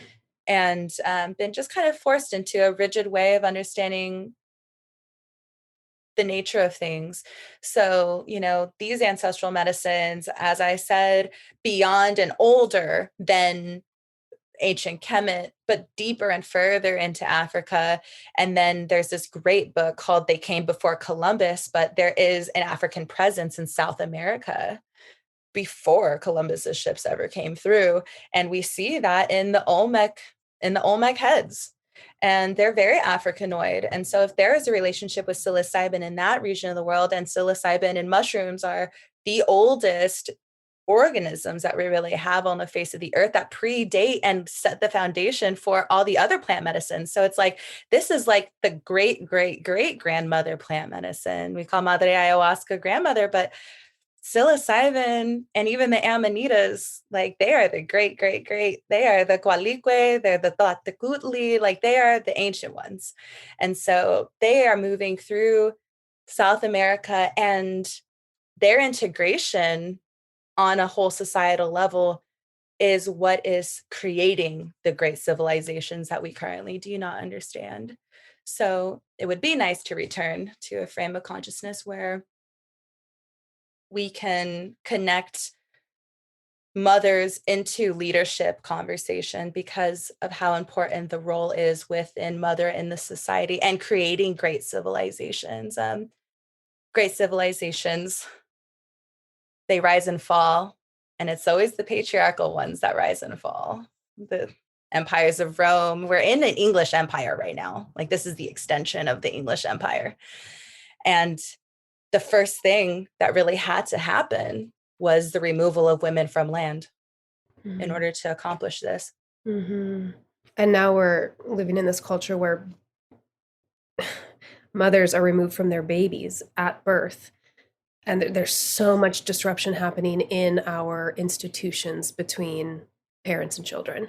and been just kind of forced into a rigid way of understanding the nature of things. So, these ancestral medicines, as I said, beyond and older than ancient Kemet, but deeper and further into Africa. And then there's this great book called They Came Before Columbus, but there is an African presence in South America before Columbus's ships ever came through. And we see that in the Olmec heads. And they're very Africanoid. And so if there is a relationship with psilocybin in that region of the world, and psilocybin and mushrooms are the oldest organisms that we really have on the face of the earth that predate and set the foundation for all the other plant medicines. So it's like, this is like the great, great, great grandmother plant medicine. We call Madre Ayahuasca grandmother, but psilocybin and even the amanitas, like they are the great, great, great. They are the Coalicue, they're the Tlahtecutli, like they are the ancient ones. And so they are moving through South America, and their integration on a whole societal level is what is creating the great civilizations that we currently do not understand. So it would be nice to return to a frame of consciousness where we can connect mothers into leadership conversation because of how important the role is within mother in the society and creating great civilizations. Great civilizations, they rise and fall, and it's always the patriarchal ones that rise and fall. The empires of Rome, we're in an English empire right now. Like this is the extension of the English empire. And the first thing that really had to happen was the removal of women from land in order to accomplish this. And now we're living in this culture where mothers are removed from their babies at birth. And there's so much disruption happening in our institutions between parents and children.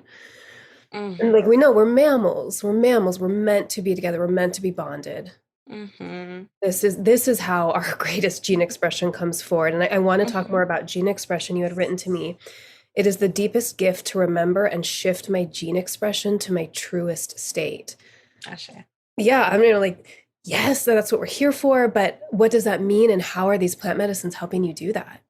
And like we know, we're mammals. We're meant to be together. We're meant to be bonded. This is how our greatest gene expression comes forward. And I want to talk more about gene expression. You had written to me, it is the deepest gift to remember and shift my gene expression to my truest state. Gotcha. Yeah, I mean, like, yes, that's what we're here for, but what does that mean, and how are these plant medicines helping you do that?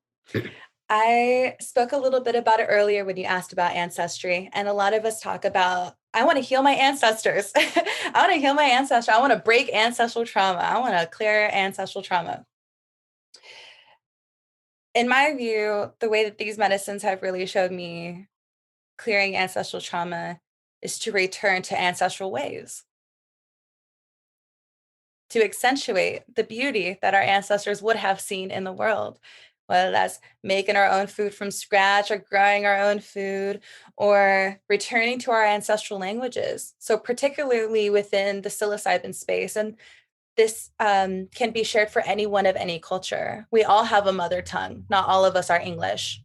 I spoke a little bit about it earlier when you asked about ancestry, and a lot of us talk about, I want to heal my ancestors. I want to heal my ancestry. I want to break ancestral trauma. I want to clear ancestral trauma. In my view, the way that these medicines have really showed me clearing ancestral trauma is to return to ancestral ways, to accentuate the beauty that our ancestors would have seen in the world, whether that's making our own food from scratch or growing our own food or returning to our ancestral languages. So particularly within the psilocybin space, and this can be shared for anyone of any culture. We all have a mother tongue. Not all of us are English.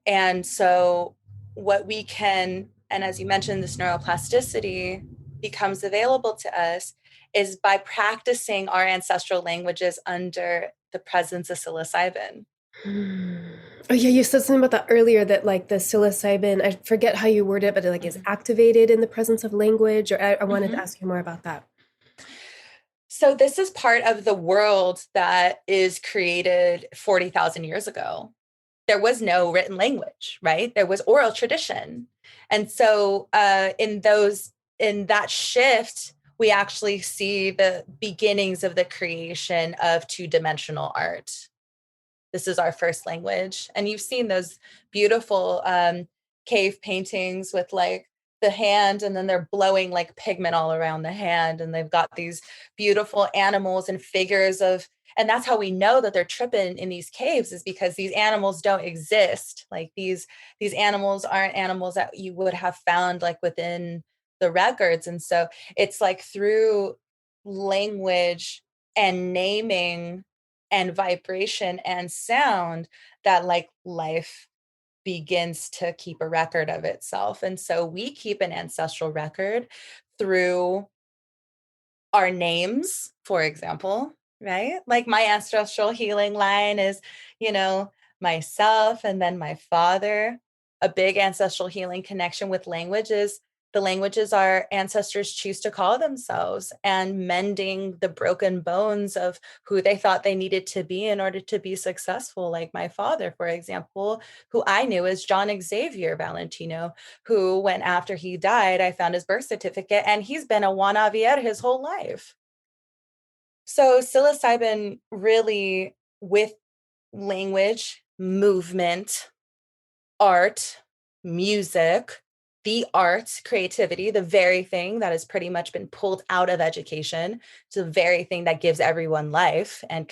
And so what we can, and as you mentioned, this neuroplasticity becomes available to us is by practicing our ancestral languages under the presence of psilocybin. Oh yeah, you said something about that earlier, that like the psilocybin, I forget how you word it, but it like is activated in the presence of language, or I wanted to ask you more about that. So this is part of the world that is created 40,000 years ago. There was no written language, right? There was oral tradition. And so in that shift, we actually see the beginnings of the creation of two-dimensional art. This is our first language. And you've seen those beautiful cave paintings with like the hand, and then they're blowing like pigment all around the hand. And they've got these beautiful animals and figures of, and that's how we know that they're tripping in these caves, is because these animals don't exist. Like these animals aren't animals that you would have found like within the records. And so it's like through language and naming and vibration and sound that like life begins to keep a record of itself. And so we keep an ancestral record through our names, for example, right? Like my ancestral healing line is, you know, myself and then my father. A big ancestral healing connection with language is the languages our ancestors choose to call themselves, and mending the broken bones of who they thought they needed to be in order to be successful. Like my father, for example, who I knew as John Xavier Valentino, who, when after he died, I found his birth certificate, and he's been a Juan Avier his whole life. So psilocybin really, with language, movement, art, music, the arts, creativity, the very thing that has pretty much been pulled out of education, to the very thing that gives everyone life and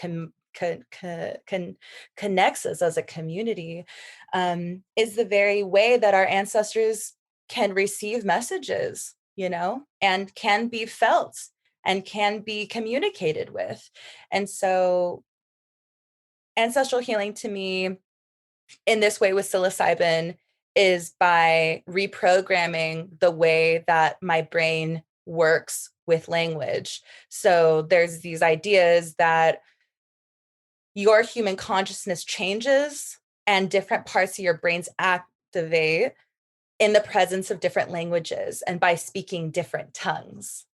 connects us as a community, is the very way that our ancestors can receive messages, you know, and can be felt and can be communicated with. And so ancestral healing to me in this way with psilocybin is by reprogramming the way that my brain works with language. So there's these ideas that your human consciousness changes and different parts of your brains activate in the presence of different languages and by speaking different tongues.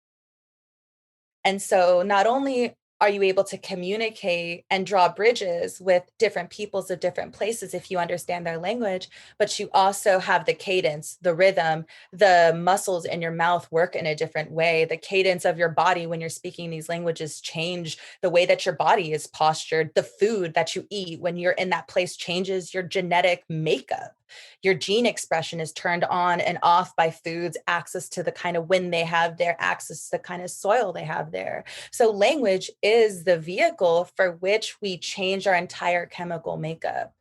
And so not only are you able to communicate and draw bridges with different peoples of different places if you understand their language, but you also have the cadence, the rhythm, the muscles in your mouth work in a different way. The cadence of your body when you're speaking these languages change the way that your body is postured. The food that you eat when you're in that place changes your genetic makeup. Your gene expression is turned on and off by foods, access to the kind of wind they have there, access to the kind of soil they have there. So language is the vehicle for which we change our entire chemical makeup.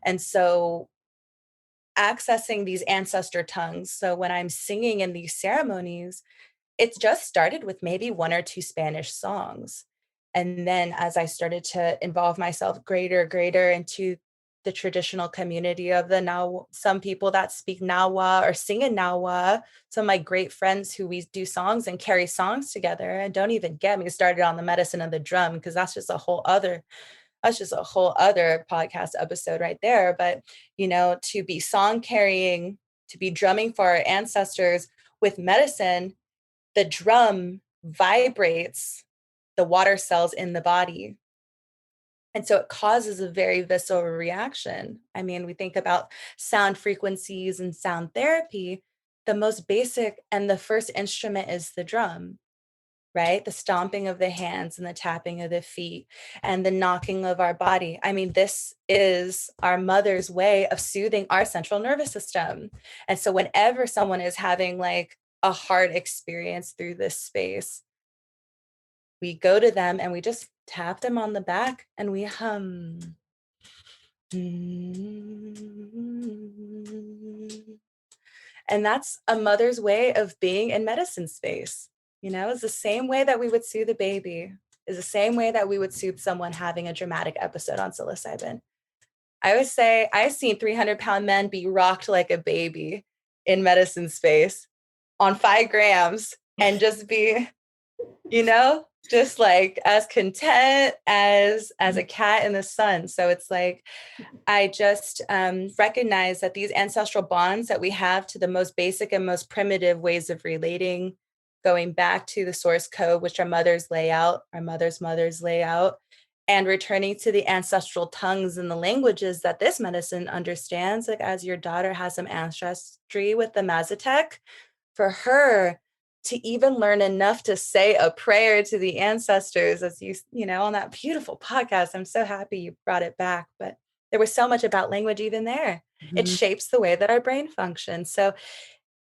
And so accessing these ancestor tongues. So when I'm singing in these ceremonies, it's just started with maybe one or two Spanish songs. And then as I started to involve myself greater into the traditional community of the Nahua, some people that speak Nahua or sing in Nahua, some of my great friends who we do songs and carry songs together. And don't even get me started on the medicine of the drum, because that's just a whole other podcast episode right there. But, you know, to be song carrying, to be drumming for our ancestors with medicine, the drum vibrates the water cells in the body. And so it causes a very visceral reaction. I mean, we think about sound frequencies and sound therapy. The most basic and the first instrument is the drum, right? The stomping of the hands and the tapping of the feet and the knocking of our body. I mean, this is our mother's way of soothing our central nervous system. And so whenever someone is having like a hard experience through this space, we go to them and we just tap them on the back and we hum. And that's a mother's way of being in medicine space. You know, it's the same way that we would soothe a baby, is the same way that we would soothe someone having a dramatic episode on psilocybin. I always say I've seen 300-pound men be rocked like a baby in medicine space on 5 grams and just be, you know, just like as content as a cat in the sun. So it's like, I just recognize that these ancestral bonds that we have to the most basic and most primitive ways of relating, going back to the source code, which our mothers lay out, our mothers lay out, and returning to the ancestral tongues and the languages that this medicine understands. Like as your daughter has some ancestry with the Mazatec, for her to even learn enough to say a prayer to the ancestors, as you know, on that beautiful podcast. I'm so happy you brought it back. But there was so much about language even there. Mm-hmm. It shapes the way that our brain functions. So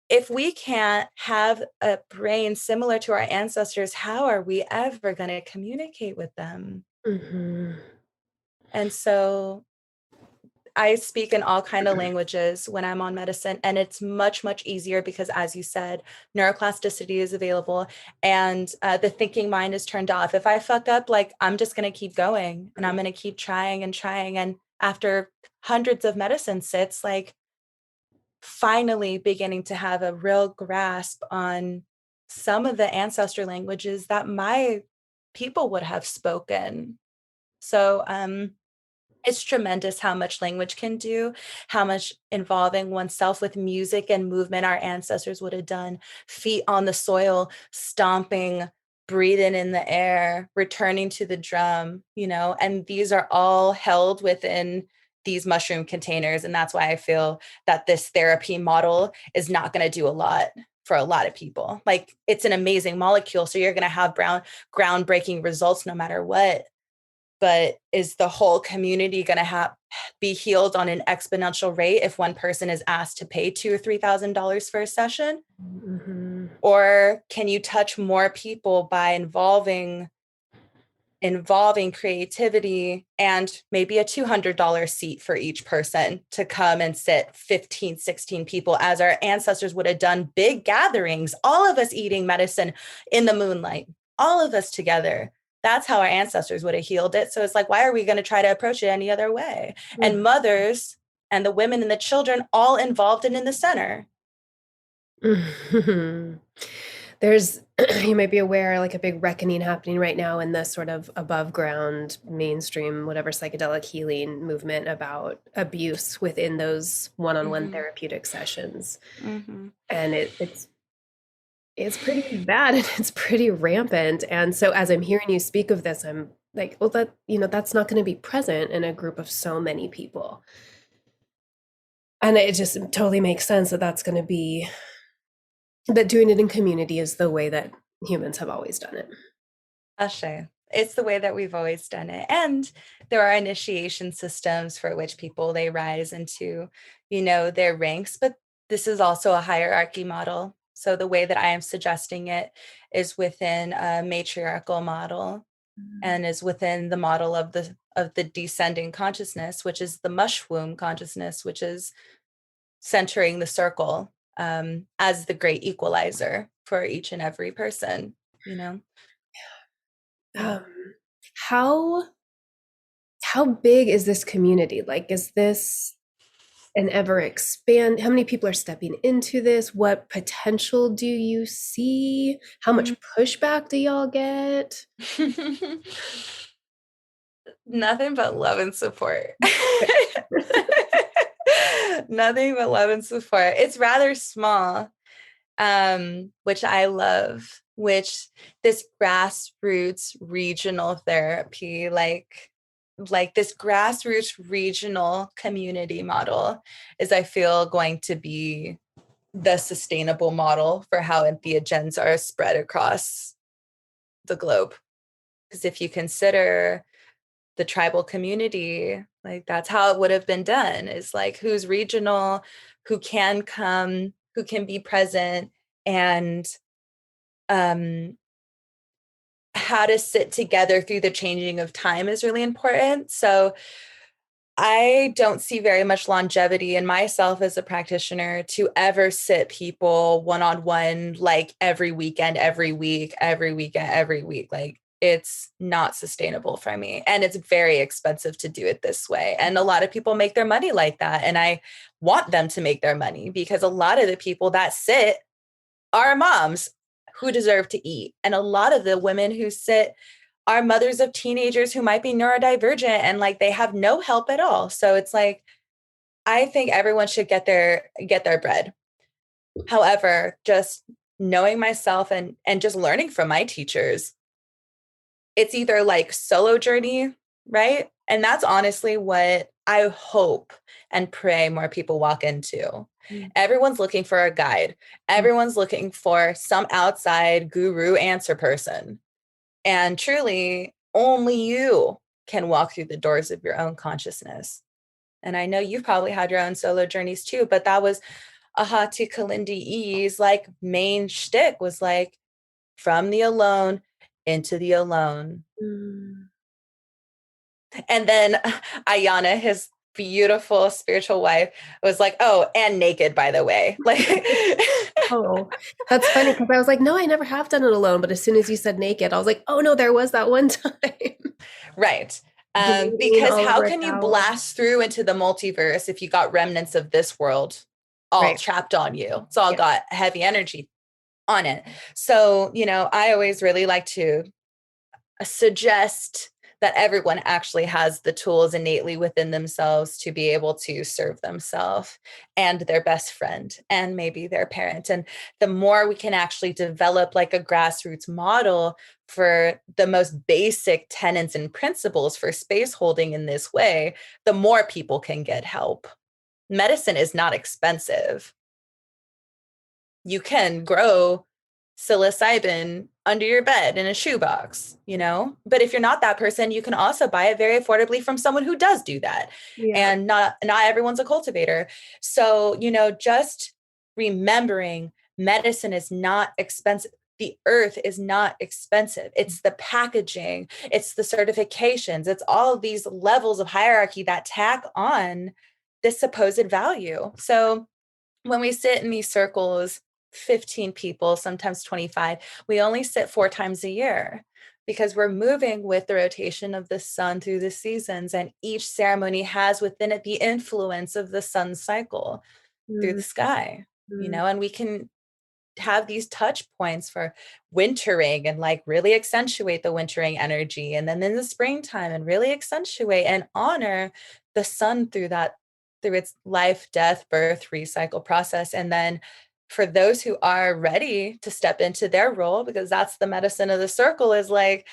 if we can't have a brain similar to our ancestors, how are we ever going to communicate with them? Mm-hmm. And so I speak in all kind of languages when I'm on medicine, and it's much, much easier because, as you said, neuroplasticity is available, and the thinking mind is turned off. If I fuck up, like, I'm just going to keep going, and I'm going to keep trying and trying. And after hundreds of medicine sits, like, finally beginning to have a real grasp on some of the ancestor languages that my people would have spoken. So, it's tremendous how much language can do, how much involving oneself with music and movement our ancestors would have done, feet on the soil, stomping, breathing in the air, returning to the drum, and these are all held within these mushroom containers. And that's why I feel that this therapy model is not going to do a lot for a lot of people. Like, it's an amazing molecule, so you're going to have groundbreaking results no matter what. But is the whole community going to be healed on an exponential rate if one person is asked to pay $2,000 or $3,000 for a session? Mm-hmm. Or can you touch more people by involving creativity and maybe a $200 seat for each person to come and sit 15, 16 people, as our ancestors would have done big gatherings, all of us eating medicine in the moonlight, all of us together. That's how our ancestors would have healed it. So it's like, why are we going to try to approach it any other way? Mm-hmm. And mothers and the women and the children all involved and in the center. Mm-hmm. There's, you might be aware, like a big reckoning happening right now in the sort of above ground mainstream, whatever psychedelic healing movement about abuse within those one-on-one mm-hmm. therapeutic sessions. Mm-hmm. And it's pretty bad and it's pretty rampant. And so as I'm hearing you speak of this, I'm like, well, that's not going to be present in a group of so many people. And it just totally makes sense that that's going to be, that doing it in community is the way that humans have always done it. Ashe. It's the way that we've always done it. And there are initiation systems for which people, they rise into, their ranks, but this is also a hierarchy model. So the way that I am suggesting it is within a matriarchal model, mm-hmm. and is within the model of the descending consciousness, which is the mushroom consciousness, which is centering the circle as the great equalizer for each and every person, How big is this community? Like, is this an ever expand? How many people are stepping into this? What potential do you see? How much pushback do y'all get? Nothing but love and support. Nothing but love and support. It's rather small, which I love, which this grassroots regional therapy, like this grassroots regional community model is, I feel, going to be the sustainable model for how entheogens are spread across the globe. Because if you consider the tribal community, like, that's how it would have been done, is like, who's regional, who can come, who can be present, and how to sit together through the changing of time is really important. So I don't see very much longevity in myself as a practitioner to ever sit people one-on-one, like every weekend, every week, every weekend, every week. Like, it's not sustainable for me. And it's very expensive to do it this way. And a lot of people make their money like that. And I want them to make their money, because a lot of the people that sit are moms who deserve to eat. And a lot of the women who sit are mothers of teenagers who might be neurodivergent and, like, they have no help at all. So it's like, I think everyone should get their bread. However, just knowing myself and just learning from my teachers, it's either like solo journey, right? And that's honestly what I hope and pray more people walk into. Everyone's looking for a guide. Everyone's looking for some outside guru answer person. And truly, only you can walk through the doors of your own consciousness. And I know you've probably had your own solo journeys too, but that was Ahati Kalindi E's like main shtick, was like, from the alone into the alone. And then Ayana, his beautiful spiritual wife was like, oh, and naked, by the way. Like, Oh, that's funny because I was like, no, I never have done it alone. But as soon as you said naked, I was like, oh no, there was that one time. right. Bleeding Because all how over a can you towel. blast through into the multiverse if you got remnants of this world all Right. trapped on you? It's all Yeah. got heavy energy on it. So, I always really like to suggest that everyone actually has the tools innately within themselves to be able to serve themselves and their best friend and maybe their parent. And the more we can actually develop like a grassroots model for the most basic tenets and principles for space holding in this way, the more people can get help. Medicine is not expensive. You can grow psilocybin under your bed in a shoebox, But if you're not that person, you can also buy it very affordably from someone who does do that. Yeah. And not everyone's a cultivator. So, just remembering medicine is not expensive. The earth is not expensive. It's the packaging, it's the certifications, it's all of these levels of hierarchy that tack on this supposed value. So when we sit in these circles, 15 people, sometimes 25, we only sit 4 times a year because we're moving with the rotation of the sun through the seasons. And each ceremony has within it the influence of the sun's cycle through the sky, and we can have these touch points for wintering and like really accentuate the wintering energy. And then in the springtime and really accentuate and honor the sun through its life, death, birth, recycle process. And then for those who are ready to step into their role, because that's the medicine of the circle, is like,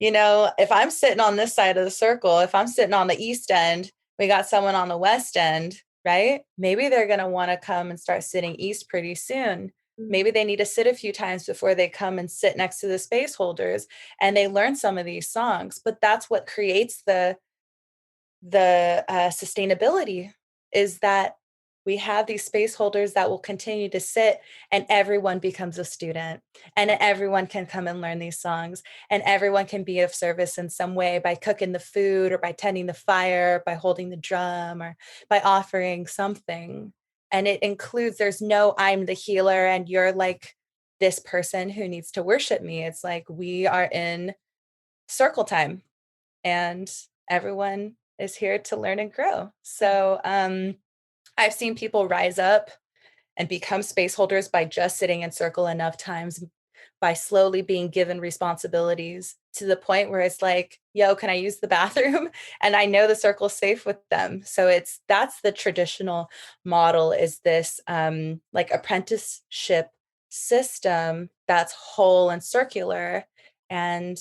if I'm sitting on this side of the circle, if I'm sitting on the east end, we got someone on the west end, right? Maybe they're going to want to come and start sitting east pretty soon. Maybe they need to sit a few times before they come and sit next to the space holders and they learn some of these songs. But that's what creates the sustainability, is that we have these space holders that will continue to sit, and everyone becomes a student, and everyone can come and learn these songs, and everyone can be of service in some way by cooking the food or by tending the fire, by holding the drum, or by offering something. And it includes, there's no I'm the healer and you're like this person who needs to worship me. It's like we are in circle time and everyone is here to learn and grow. So I've seen people rise up and become space holders by just sitting in circle enough times, by slowly being given responsibilities to the point where it's like, yo, can I use the bathroom? And I know the circle's safe with them. So that's the traditional model, is this like apprenticeship system that's whole and circular. And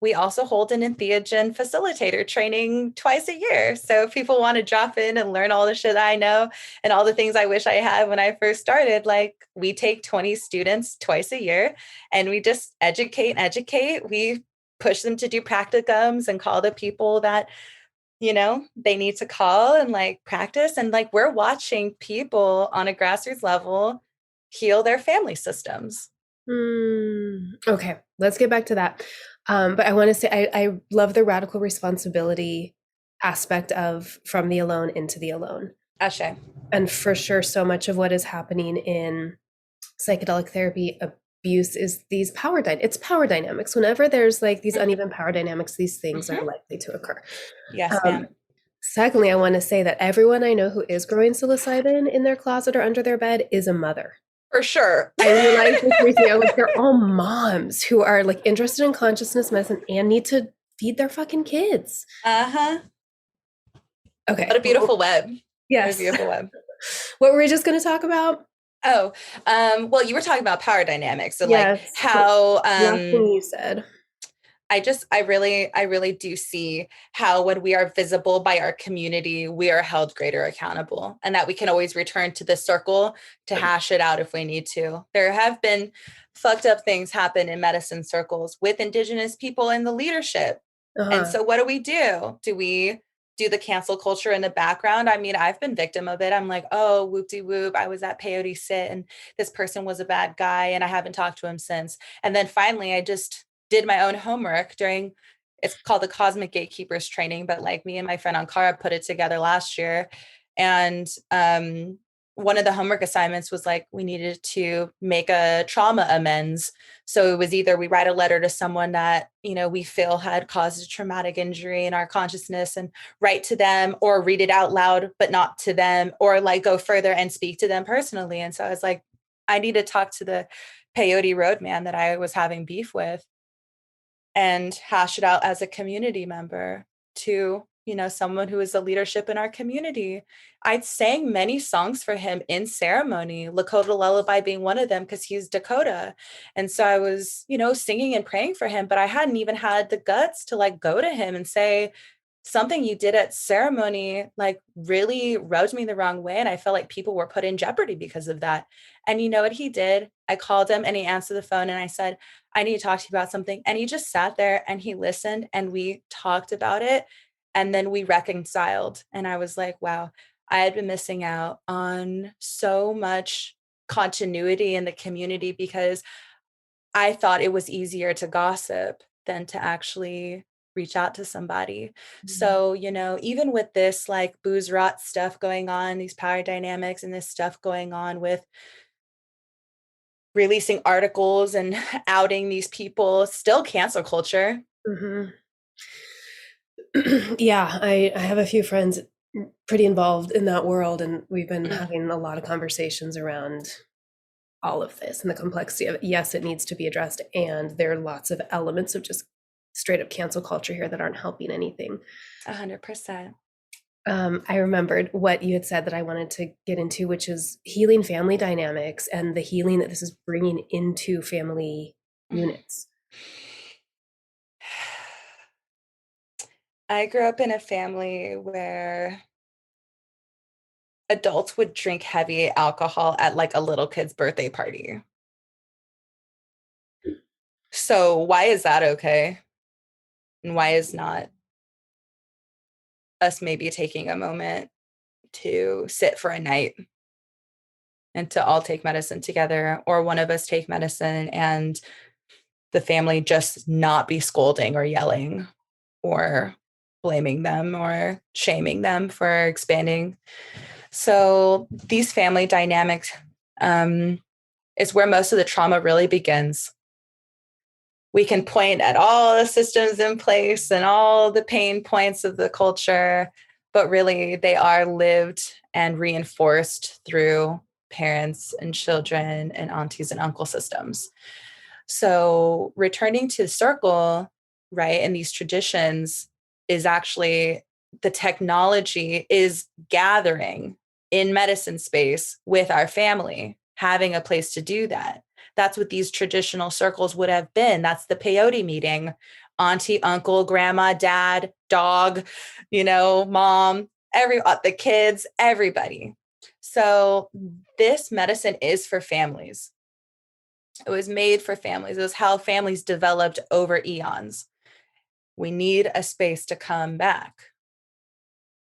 we also hold an entheogen facilitator training twice a year. So if people want to drop in and learn all the shit I know and all the things I wish I had when I first started, like we take 20 students twice a year and we just educate and educate. We push them to do practicums and call the people that, they need to call and like practice. And like we're watching people on a grassroots level heal their family systems. Okay, let's get back to that. But I want to say I love the radical responsibility aspect of from the alone into the alone. Ashe. And for sure, so much of what is happening in psychedelic therapy abuse is these it's power dynamics. Whenever there's like these uneven power dynamics, these things are likely to occur. Yes, ma'am. Secondly, I want to say that everyone I know who is growing psilocybin in their closet or under their bed is a mother. For sure. I realized this recently. I was like, they're all moms who are like interested in consciousness medicine and need to feed their fucking kids. Uh-huh. Okay. What a beautiful web. Yes. What a beautiful web. What were we just going to talk about? Oh, well, you were talking about power dynamics and Yes, like how last thing you said. I really do see how when we are visible by our community, we are held greater accountable, and that we can always return to the circle to hash it out if we need to. There have been fucked up things happen in medicine circles with indigenous people in the leadership. And so what do? Do we do the cancel culture in the background? I mean, I've been victim of it. I'm like, oh, whoop-de-whoop. I was at Peyote sit and this person was a bad guy and I haven't talked to him since. And then finally, I just did my own homework during It's called the Cosmic Gatekeepers training, but like me and my friend Ankara put it together last year. And one of the homework assignments was like, we needed to make a trauma amends. So it was either we write a letter to someone that, we feel had caused a traumatic injury in our consciousness and write to them, or read it out loud, but not to them, or like go further and speak to them personally. And so I was like, I need to talk to the Peyote roadman that I was having beef with and hash it out as a community member to, someone who is a leadership in our community. I sang many songs for him in ceremony, Lakota Lullaby being one of them, because he's Dakota. And so I was, singing and praying for him, but I hadn't even had the guts to like go to him and say, something you did at ceremony like really rubbed me the wrong way. And I felt like people were put in jeopardy because of that. And you know what he did? I called him and he answered the phone and I said, I need to talk to you about something. And he just sat there and he listened and we talked about it. And then we reconciled. And I was like, wow, I had been missing out on so much continuity in the community because I thought it was easier to gossip than to actually reach out to somebody. So, even with this like booze rot stuff going on, these power dynamics and this stuff going on with releasing articles and outing these people, still cancel culture. Mm-hmm. Yeah, I have a few friends pretty involved in that world, and we've been having a lot of conversations around all of this and the complexity of it. Yes, it needs to be addressed, and there are lots of elements of just straight up cancel culture here that aren't helping anything. 100%. I remembered what you had said that I wanted to get into, which is healing family dynamics and the healing that this is bringing into family units. I grew up in a family where adults would drink heavy alcohol at like a little kid's birthday party. So why is that okay? And why is not us maybe taking a moment to sit for a night and to all take medicine together, or one of us take medicine and the family just not be scolding or yelling or blaming them or shaming them for expanding. So these family dynamics is where most of the trauma really begins. We can point at all the systems in place and all the pain points of the culture, but really they are lived and reinforced through parents and children and aunties and uncle systems. So returning to the circle, right, and these traditions is actually the technology is gathering in medicine space with our family, having a place to do that. That's what these traditional circles would have been. That's the peyote meeting. Auntie, uncle, grandma, dad, dog, mom, the kids, everybody. So this medicine is for families. It was made for families. It was how families developed over eons. We need a space to come back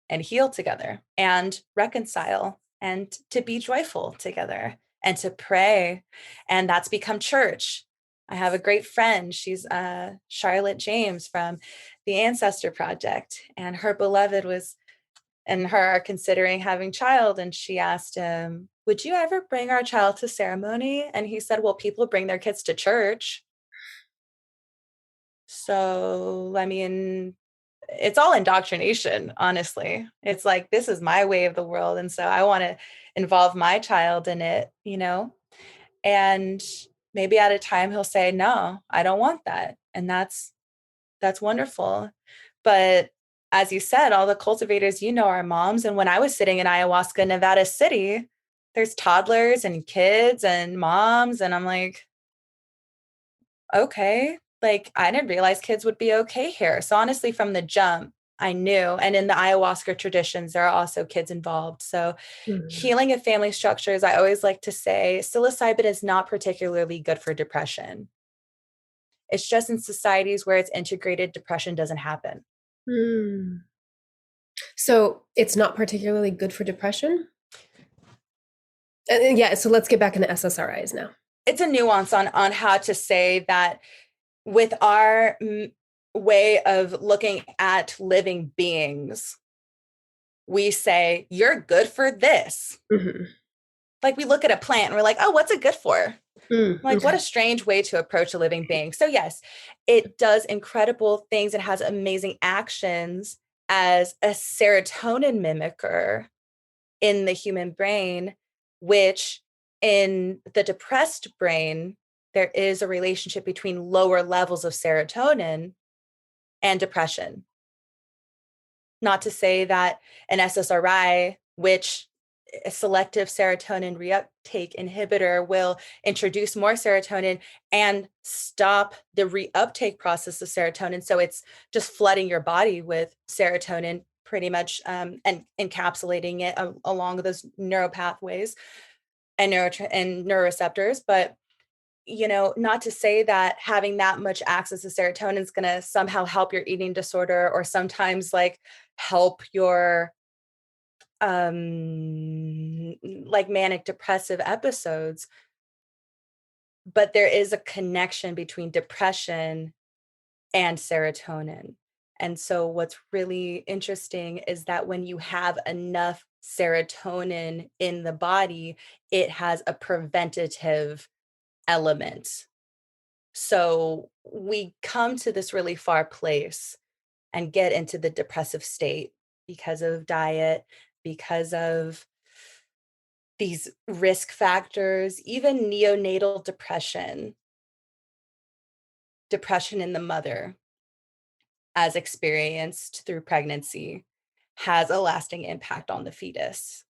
and heal together and reconcile and to be joyful together and to pray. And that's become church. I have a great friend. She's Charlotte James from the Ancestor Project, and her beloved and her are considering having child. And she asked him, would you ever bring our child to ceremony? And he said, well, people bring their kids to church. So, I mean, it's all indoctrination, honestly. It's like, this is my way of the world. And so I want to involve my child in it, and maybe at a time he'll say, no, I don't want that. And that's wonderful. But as you said, all the cultivators, are moms. And when I was sitting in ayahuasca, Nevada City, there's toddlers and kids and moms. And I'm like, okay, like I didn't realize kids would be okay here. So honestly, from the jump, I knew. And in the ayahuasca traditions, there are also kids involved. So healing of family structures, I always like to say, psilocybin is not particularly good for depression. It's just in societies where it's integrated, depression doesn't happen. So it's not particularly good for depression? Yeah, so let's get back into SSRIs now. It's a nuance on how to say that with our way of looking at living beings, we say, you're good for this. Mm-hmm. Like we look at a plant and we're like, oh, what's it good for? Like, what a strange way to approach a living being. So yes, it does incredible things. It has amazing actions as a serotonin mimicker in the human brain, which in the depressed brain, there is a relationship between lower levels of serotonin and depression. Not to say that an SSRI, which a selective serotonin reuptake inhibitor, will introduce more serotonin and stop the reuptake process of serotonin. So it's just flooding your body with serotonin pretty much, and encapsulating it along those neural pathways and neuroreceptors. But not to say that having that much access to serotonin is going to somehow help your eating disorder, or sometimes like help your like manic depressive episodes. But there is a connection between depression and serotonin. And so what's really interesting is that when you have enough serotonin in the body, it has a preventative element. So we come to this really far place and get into the depressive state because of diet, because of these risk factors, even neonatal depression in the mother as experienced through pregnancy has a lasting impact on the fetus,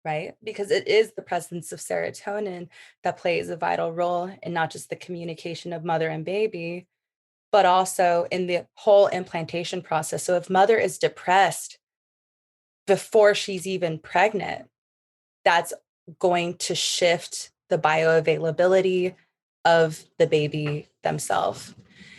right? Because it is the presence of serotonin that plays a vital role in not just the communication of mother and baby, but also in the whole implantation process. So if mother is depressed before she's even pregnant, that's going to shift the bioavailability of the baby themselves.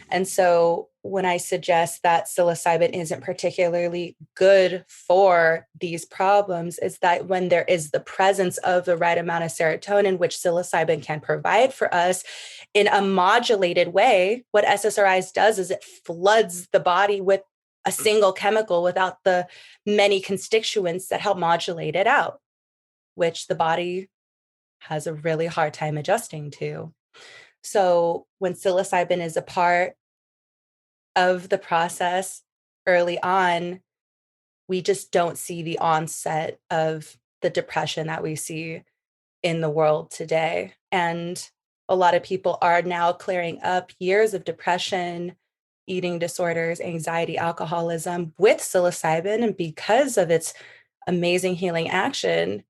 And so when I suggest that psilocybin isn't particularly good for these problems, is that when there is the presence of the right amount of serotonin, which psilocybin can provide for us in a modulated way, what SSRIs does is it floods the body with a single chemical without the many constituents that help modulate it out, which the body has a really hard time adjusting to. So when psilocybin is a part of the process early on, we just don't see the onset of the depression that we see in the world today. And a lot of people are now clearing up years of depression, eating disorders, anxiety, alcoholism with psilocybin. And because of its amazing healing action,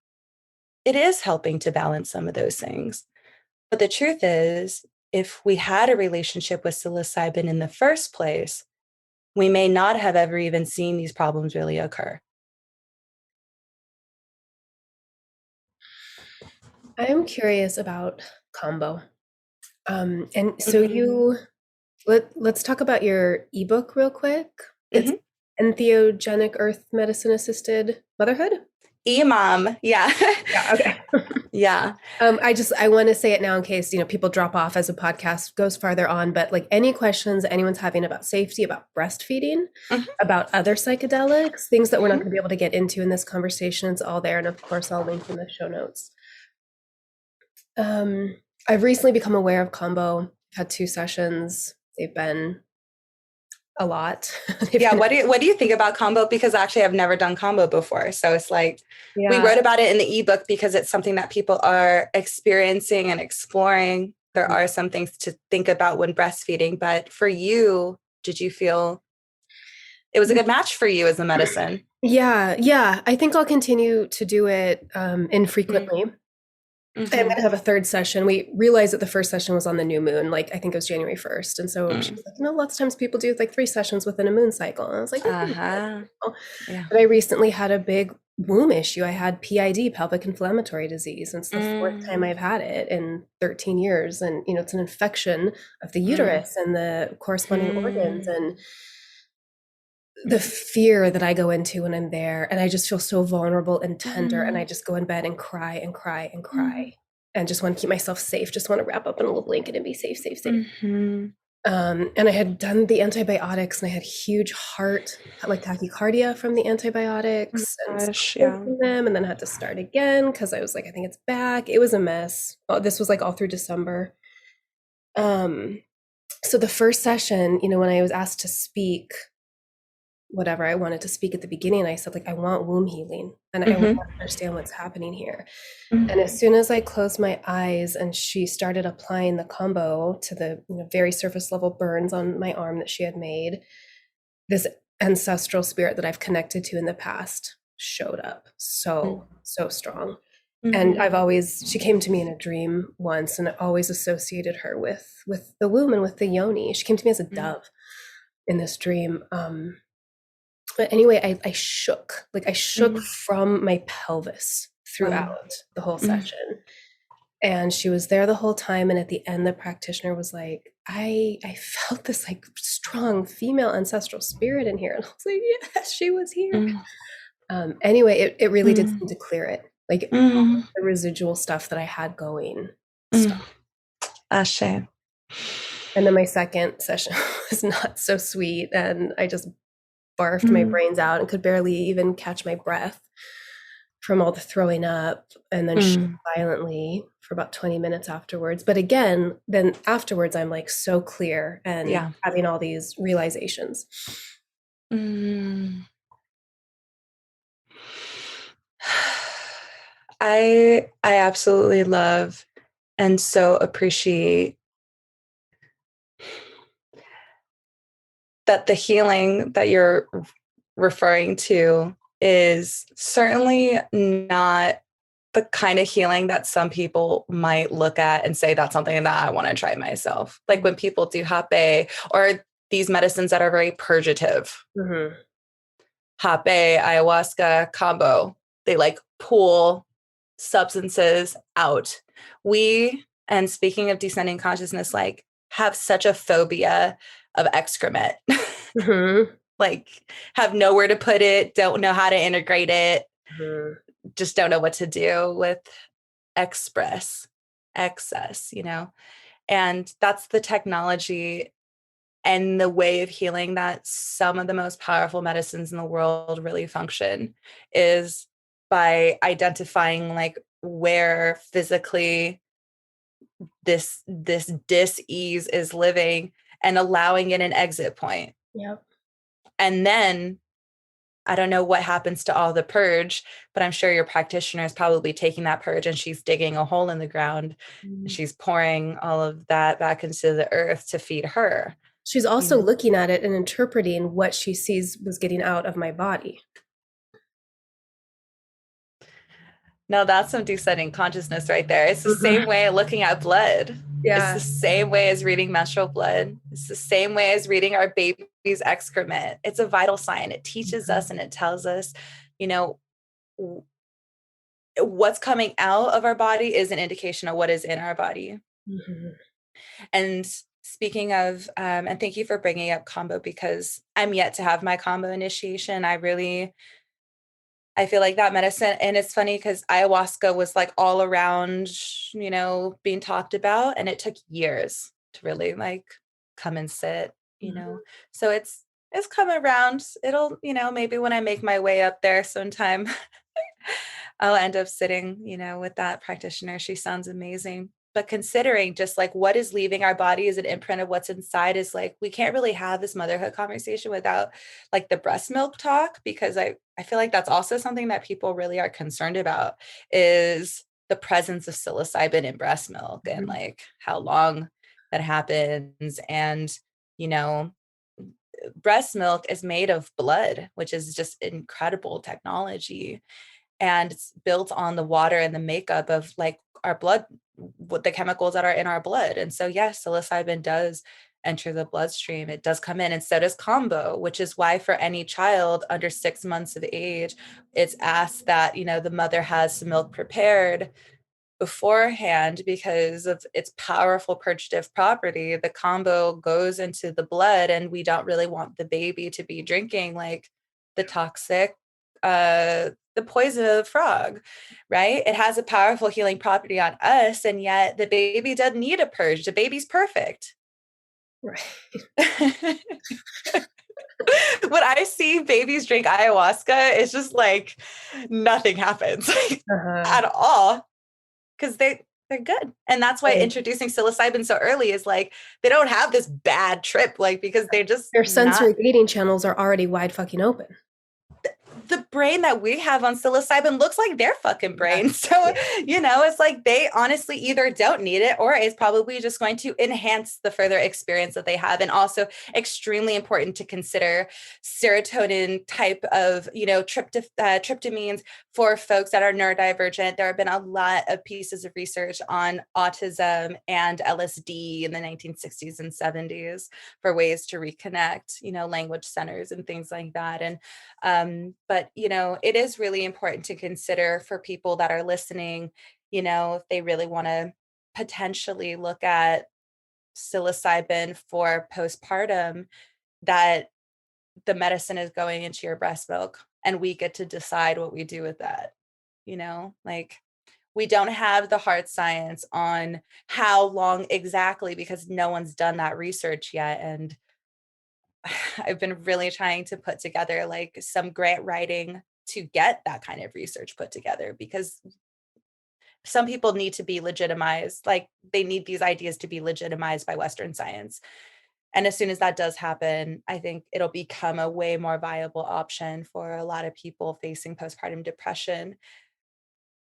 it is helping to balance some of those things. But the truth is, if we had a relationship with psilocybin in the first place, we may not have ever even seen these problems really occur. I'm curious about Kambo. And so let's talk about your ebook real quick. It's Entheogenic Earth Medicine Assisted Motherhood. EMOM, yeah. Yeah, okay. Yeah. I want to say it now in case, people drop off as a podcast goes farther on, but like any questions anyone's having about safety, about breastfeeding, about other psychedelics, things that we're not going to be able to get into in this conversation, it's all there. And of course, I'll link in the show notes. I've recently become aware of Kambo. I've had 2 sessions. They've been a lot. Yeah. What do you think about Kambo? Because actually I've never done Kambo before. So it's like, we wrote about it in the ebook because it's something that people are experiencing and exploring. There are some things to think about when breastfeeding, but for you, did you feel it was a good match for you as a medicine? Yeah. I think I'll continue to do it infrequently. I'm going to have a 3rd session. We realized that the first session was on the new moon, like I think it was January 1st. And so she was like, lots of times people do like 3 sessions within a moon cycle. And I was like, Yeah. But I recently had a big womb issue. I had PID, pelvic inflammatory disease. And it's the 4th time I've had it in 13 years. And, it's an infection of the uterus and the corresponding organs. And the fear that I go into when I'm there, and I just feel so vulnerable and tender, and I just go in bed and cry and cry and cry, and just want to keep myself safe, just want to wrap up in a little blanket and be safe. And I had done the antibiotics and I had huge heart, like tachycardia from the Oh antibiotics and gosh, stopped yeah. taking them and then had to start again because I was like, I think it's back. It was a mess. Oh, this was like all through December. Um, so the first session, when I was asked to speak, whatever, I wanted to speak at the beginning, I said, like, I want womb healing and I want Mm-hmm. to understand what's happening here. And Mm-hmm. as soon as I closed my eyes and she started applying the Kambo to the very surface level burns on my arm that she had made, this ancestral spirit that I've connected to in the past showed up so strong. And she came to me in a dream once, and I always associated her with the womb and with the yoni. She came to me as a dove in this dream. But anyway, I shook, like I shook Mm-hmm. from my pelvis Wow. throughout the whole Mm-hmm. session. And she was there the whole time. And at the end, the practitioner was like, I felt this like strong female ancestral spirit in here. And I was like, yes, she was here. Anyway, it really did seem to clear it. Like Mm-hmm. the residual stuff that I had going Mm-hmm. stopped. Ashe. And then my second session was not so sweet. And I just barfed my Mm-hmm. brains out and could barely even catch my breath from all the throwing up, and then shook Mm-hmm. violently for about 20 minutes afterwards. But again, then afterwards, I'm like so clear and Yeah. having all these realizations. Mm. I absolutely love and so appreciate that the healing that you're referring to is certainly not the kind of healing that some people might look at and say that's something that I want to try myself. Like when people do hape or these medicines that are very purgative. Mm-hmm. Hape, ayahuasca, Kambo, they like pull substances out. And speaking of descending consciousness, like have such a phobia of excrement. Mm-hmm. Like have nowhere to put it, don't know how to integrate it, Mm-hmm. just don't know what to do with excess, and that's the technology and the way of healing that some of the most powerful medicines in the world really function is by identifying like where physically this dis-ease is living and allowing it an exit point. Yep. And then I don't know what happens to all the purge, but I'm sure your practitioner is probably taking that purge and she's digging a hole in the ground. And Mm-hmm. she's pouring all of that back into the earth to feed her. She's also looking at it and interpreting what she sees was getting out of my body. No, that's some descending consciousness right there. It's the Mm-hmm. same way of looking at blood. It's Yeah. the same way as reading menstrual blood. It's the same way as reading our baby's excrement. It's a vital sign. It teaches us and it tells us, you know, what's coming out of our body is an indication of what is in our body. Mm-hmm. And speaking of, and thank you for bringing up Kambo because I'm yet to have my Kambo initiation. I feel like that medicine, and it's funny because ayahuasca was like all around, being talked about, and it took years to really like come and sit. So it's coming around. It'll, maybe when I make my way up there sometime, I'll end up sitting, with that practitioner. She sounds amazing. But considering just like what is leaving our body is an imprint of what's inside is like, we can't really have this motherhood conversation without like the breast milk talk, because I feel like that's also something that people really are concerned about is the presence of psilocybin in breast milk and like how long that happens. And, you know, breast milk is made of blood, which is just incredible technology, and it's built on the water and the makeup of like our blood, what the chemicals that are in our blood. And so yes, psilocybin does enter the bloodstream. It does come in, and so does Kambo, which is why for any child under 6 months of age, it's asked that, the mother has some milk prepared beforehand because of its powerful purgative property. The Kambo goes into the blood, and we don't really want the baby to be drinking like the toxic, the poison of the frog, right? It has a powerful healing property on us, and yet the baby doesn't need a purge. The baby's perfect. Right. When I see babies drink ayahuasca, it's just like nothing happens at all, because they're good. And that's why introducing psilocybin so early is like, they don't have this bad trip, like, because they're just Their not. sensory gating channels are already wide fucking open. The brain that we have on psilocybin looks like their fucking brain. So, it's like they honestly either don't need it, or it's probably just going to enhance the further experience that they have. And also extremely important to consider serotonin type of, tryptamines for folks that are neurodivergent. There have been a lot of pieces of research on autism and LSD in the 1960s and 70s for ways to reconnect, language centers and things like that. And, but, it is really important to consider for people that are listening, if they really want to potentially look at psilocybin for postpartum, that the medicine is going into your breast milk and we get to decide what we do with that. Like, we don't have the hard science on how long exactly, because no one's done that research yet. And I've been really trying to put together like some grant writing to get that kind of research put together, because some people need to be legitimized. Like, they need these ideas to be legitimized by Western science. And as soon as that does happen, I think it'll become a way more viable option for a lot of people facing postpartum depression.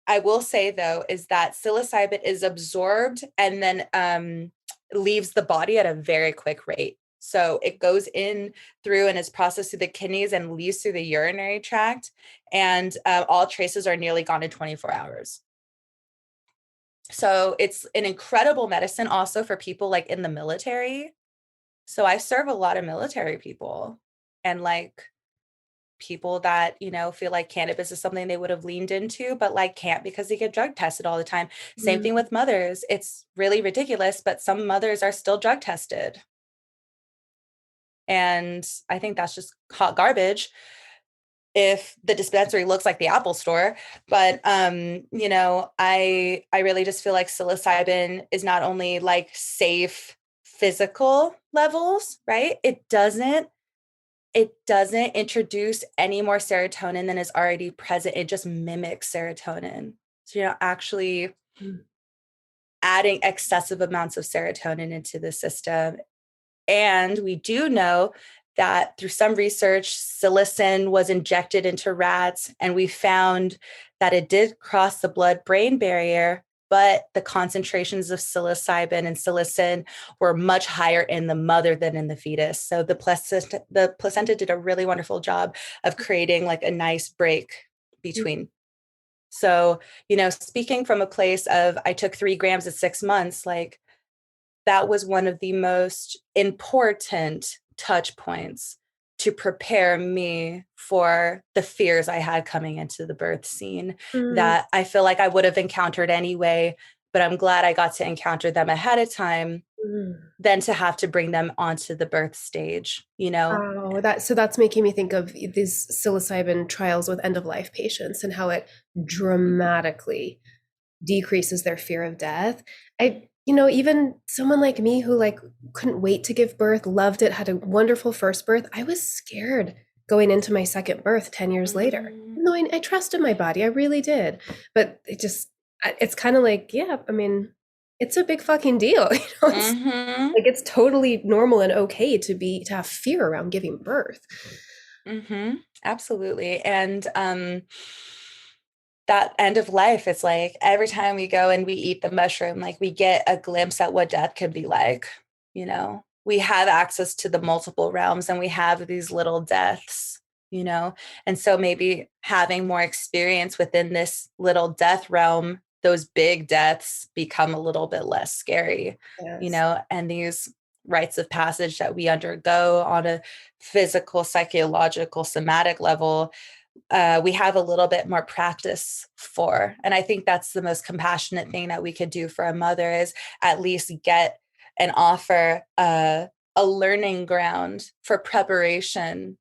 I will say, though, is that psilocybin is absorbed and then leaves the body at a very quick rate. So it goes in through and is processed through the kidneys and leaves through the urinary tract. And all traces are nearly gone in 24 hours. So it's an incredible medicine also for people like in the military. So I serve a lot of military people and like people that, feel like cannabis is something they would have leaned into, but like can't because they get drug tested all the time. Same thing with mothers. It's really ridiculous, but some mothers are still drug tested. And I think that's just hot garbage if the dispensary looks like the Apple store. But I really just feel like psilocybin is not only like safe physical levels, right? It doesn't introduce any more serotonin than is already present. It just mimics serotonin. So you're not actually adding excessive amounts of serotonin into the system. And we do know that through some research, psilocin was injected into rats, and we found that it did cross the blood-brain barrier, but the concentrations of psilocybin and psilocin were much higher in the mother than in the fetus. So the placenta did a really wonderful job of creating like a nice break between. So, speaking from a place of, I took 3 grams at 6 months, like that was one of the most important touch points to prepare me for the fears I had coming into the birth scene that I feel like I would have encountered anyway, but I'm glad I got to encounter them ahead of time than to have to bring them onto the birth stage, Oh, that's making me think of these psilocybin trials with end-of-life patients and how it dramatically decreases their fear of death. Even someone like me who like couldn't wait to give birth, loved it, had a wonderful first birth. I was scared going into my second birth 10 years later. No, I trusted my body. I really did. But it's kind of like, yeah, I mean, it's a big fucking deal. It's like, it's totally normal and okay to have fear around giving birth. Absolutely. And, that end of life, it's like every time we go and we eat the mushroom, like we get a glimpse at what death can be like. We have access to the multiple realms and we have these little deaths, and so maybe having more experience within this little death realm, those big deaths become a little bit less scary. Yes. And these rites of passage that we undergo on a physical, psychological, somatic level, we have a little bit more practice for. And I think that's the most compassionate thing that we could do for a mother, is at least get and offer a learning ground for preparation.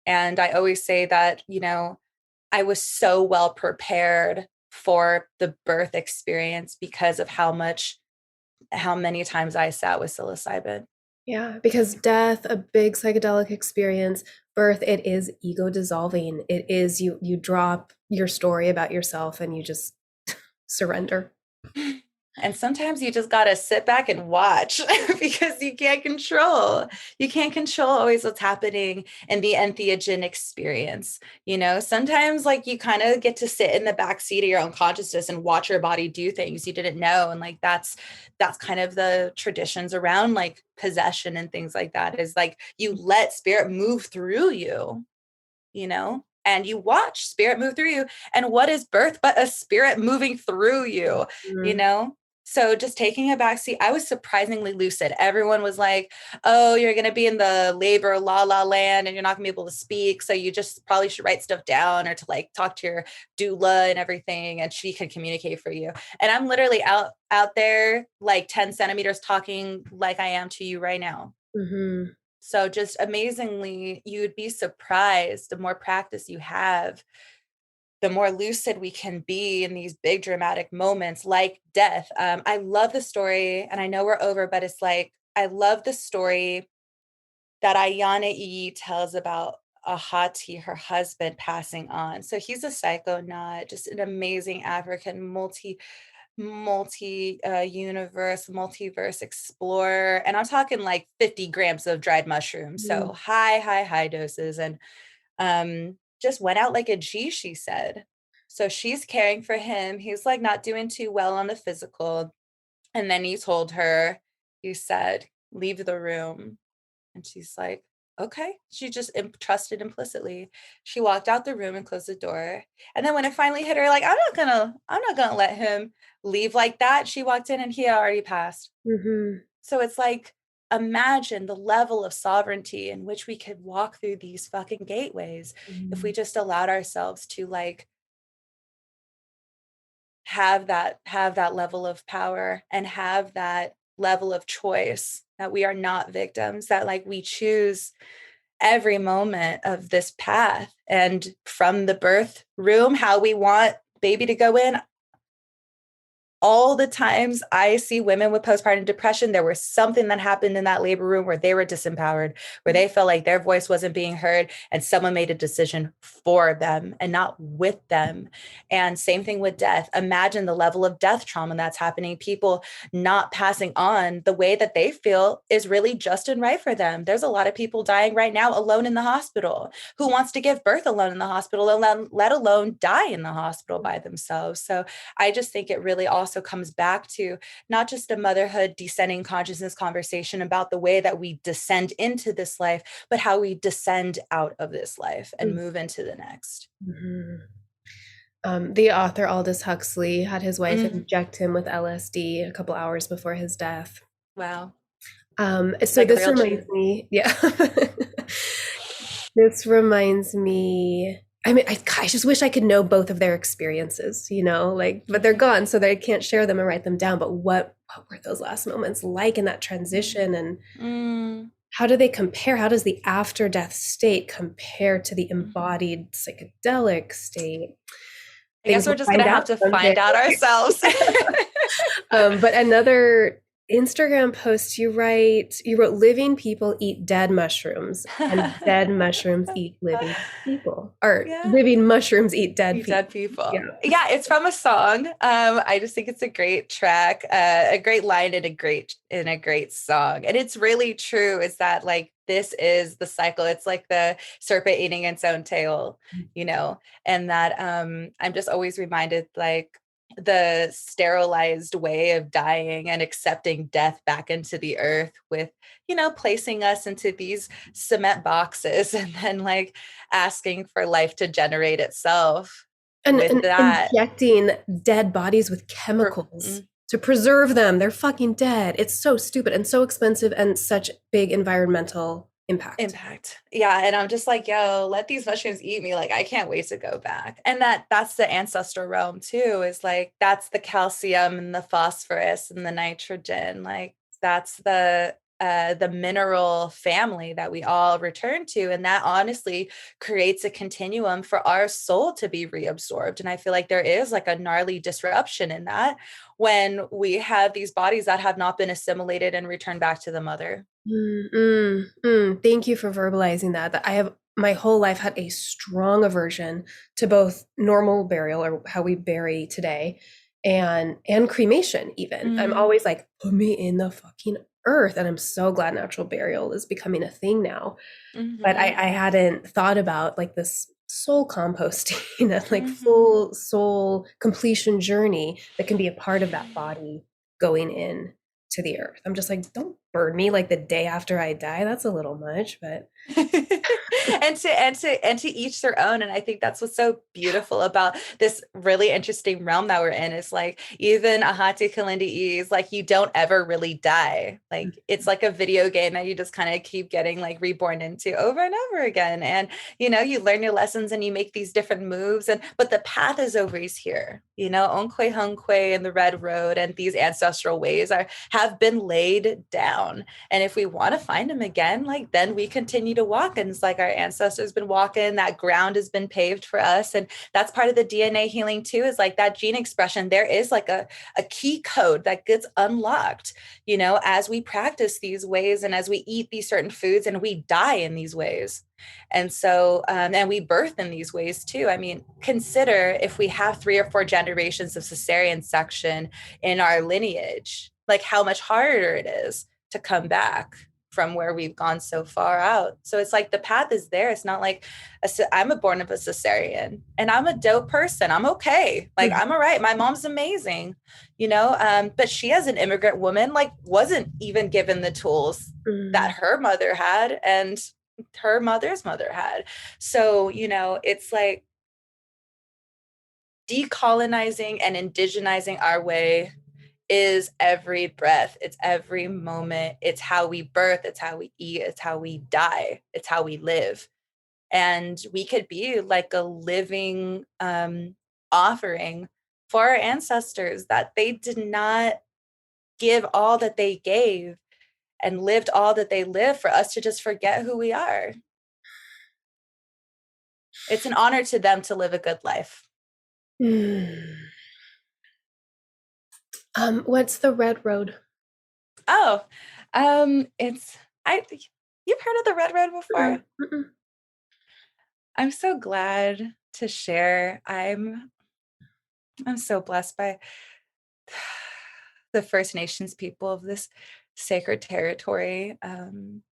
And I always say that, I was so well prepared for the birth experience because of how many times I sat with psilocybin. Yeah, because death, a big psychedelic experience, birth, it is ego dissolving. It is you drop your story about yourself and you just surrender. And sometimes you just got to sit back and watch because you can't control always what's happening in the entheogen experience. Sometimes like you kind of get to sit in the back seat of your own consciousness and watch your body do things you didn't know. And like, that's kind of the traditions around like possession and things like that, is like, you let spirit move through and you watch spirit move through you. And what is birth but a spirit moving through you, you Mm. know? So just taking a backseat, I was surprisingly lucid. Everyone was like, oh, you're going to be in the labor la la land and you're not going to be able to speak. So you just probably should write stuff down or to like talk to your doula and everything. And she can communicate for you. And I'm literally out there like 10 centimeters talking like I am to you right now. Mm-hmm. So just amazingly, you'd be surprised the more practice you have, the more lucid we can be in these big dramatic moments like death. I love the story, and I know we're over, but it's like, I love the story that Ayana Iyi tells about Ahati, her husband, passing on. So he's a psychonaut, just an amazing African universe, multiverse explorer. And I'm talking like 50 grams of dried mushrooms. So high doses. And just went out like a G, she said. So she's caring for him. He's like not doing too well on the physical. And then he told her, he said, leave the room. And she's like, okay. She just trusted implicitly. She walked out the room and closed the door. And then when it finally hit her, like, I'm not gonna let him leave like that. She walked in and he had already passed. Mm-hmm. So it's like, imagine the level of sovereignty in which we could walk through these fucking gateways if we just allowed ourselves to like have that level of power and have that level of choice, that we are not victims, that like we choose every moment of this path. And from the birth room, how we want baby to go in, all the times I see women with postpartum depression, there was something that happened in that labor room where they were disempowered, where they felt like their voice wasn't being heard, and someone made a decision for them and not with them. And same thing with death. Imagine the level of death trauma that's happening. People not passing on the way that they feel is really just and right for them. There's a lot of people dying right now alone in the hospital. Who wants to give birth alone in the hospital, let alone die in the hospital by themselves? So I just think it really also comes back to not just a motherhood descending consciousness conversation about the way that we descend into this life, but how we descend out of this life and move into the next. The author Aldous Huxley had his wife inject him with LSD a couple hours before his death. Wow. So like this reminds me, yeah. This reminds me, I mean, I just wish I could know both of their experiences, like, but they're gone, so they can't share them and write them down. But what were those last moments like in that transition? And how do they compare? How does the after death state compare to the embodied psychedelic state? I guess we're just going to have to find out ourselves. But another Instagram post you wrote, living people eat dead mushrooms and dead mushrooms eat living people, or living mushrooms eat dead people. Dead people. Yeah, it's from a song. I just think it's a great track, a great line in a great song. And it's really true, is that like, this is the cycle. It's like the serpent eating its own tail, and that I'm just always reminded, like, the sterilized way of dying and accepting death back into the earth with, placing us into these cement boxes and then like asking for life to generate itself. And that injecting dead bodies with chemicals to preserve them. They're fucking dead. It's so stupid and so expensive and such big environmental impact. Yeah. And I'm just like, yo, let these mushrooms eat me. Like, I can't wait to go back. And that's the ancestor realm too, is like, that's the calcium and the phosphorus and the nitrogen. Like, that's the mineral family that we all return to. And that honestly creates a continuum for our soul to be reabsorbed. And I feel like there is like a gnarly disruption in that when we have these bodies that have not been assimilated and returned back to the mother. Thank you for verbalizing that. That I have my whole life had a strong aversion to both normal burial or how we bury today and cremation even. I'm Mm, always like, put me in the fucking earth. And I'm so glad natural burial is becoming a thing now. But mm-hmm, I hadn't thought about like this soul composting and like mm-hmm. full soul completion journey that can be a part of that body going in to the earth. I'm just like, don't burn me like the day after I die. That's a little much, but And to each their own. And I think that's what's so beautiful about this really interesting realm that we're in is like even Ahati Kalindi is like you don't ever really die. Like it's like a video game that you just kind of keep getting like reborn into over and over again. And you learn your lessons and you make these different moves. And but the path is always here. Onkwe Hunkwe and the Red Road and these ancestral ways have been laid down. And if we want to find them again, like then we continue to walk. And it's like our ancestors been walking, that ground has been paved for us. And that's part of the DNA healing too, is like that gene expression. There is like a key code that gets unlocked, as we practice these ways and as we eat these certain foods and we die in these ways. And so, and we birth in these ways too. I mean, consider if we have 3 or 4 generations of cesarean section in our lineage, like how much harder it is to come back from where we've gone so far out. So it's like the path is there. It's not like I'm a born of a cesarean and I'm a dope person. I'm okay. Like I'm all right. My mom's amazing, but she as an immigrant woman, like wasn't even given the tools that her mother had and her mother's mother had. So, it's like decolonizing and indigenizing our way is every breath, it's every moment, it's how we birth, it's how we eat, it's how we die, it's how we live. And we could be like a living offering for our ancestors that they did not give all that they gave and lived all that they lived for us to just forget who we are. It's an honor to them to live a good life. What's the Red Road? Oh, it's I you've heard of the Red Road before? Mm-mm. I'm so glad to share. I'm so blessed by the First Nations people of this sacred territory. And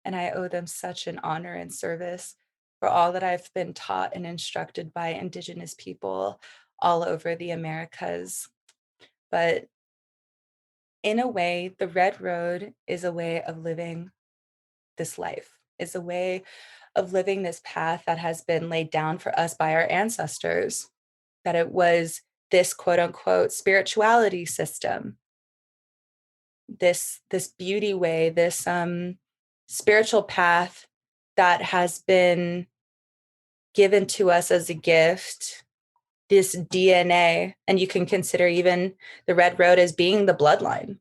I owe them such an honor and service for all that I've been taught and instructed by indigenous people all over the Americas. But in a way, the Red Road is a way of living this life, is a way of living this path that has been laid down for us by our ancestors, that it was this quote unquote spirituality system, this beauty way, this spiritual path that has been given to us as a gift, this DNA. And you can consider even the Red Road as being the bloodline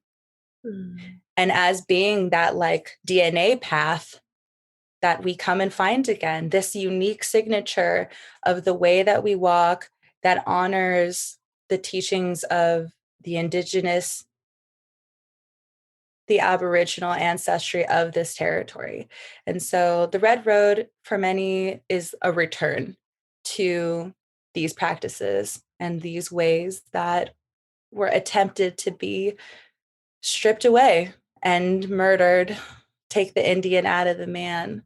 and as being that like DNA path that we come and find again, this unique signature of the way that we walk that honors the teachings of the indigenous, the Aboriginal ancestry of this territory. And so the Red Road for many is a return to these practices and these ways that were attempted to be stripped away and murdered. Take the Indian out of the man,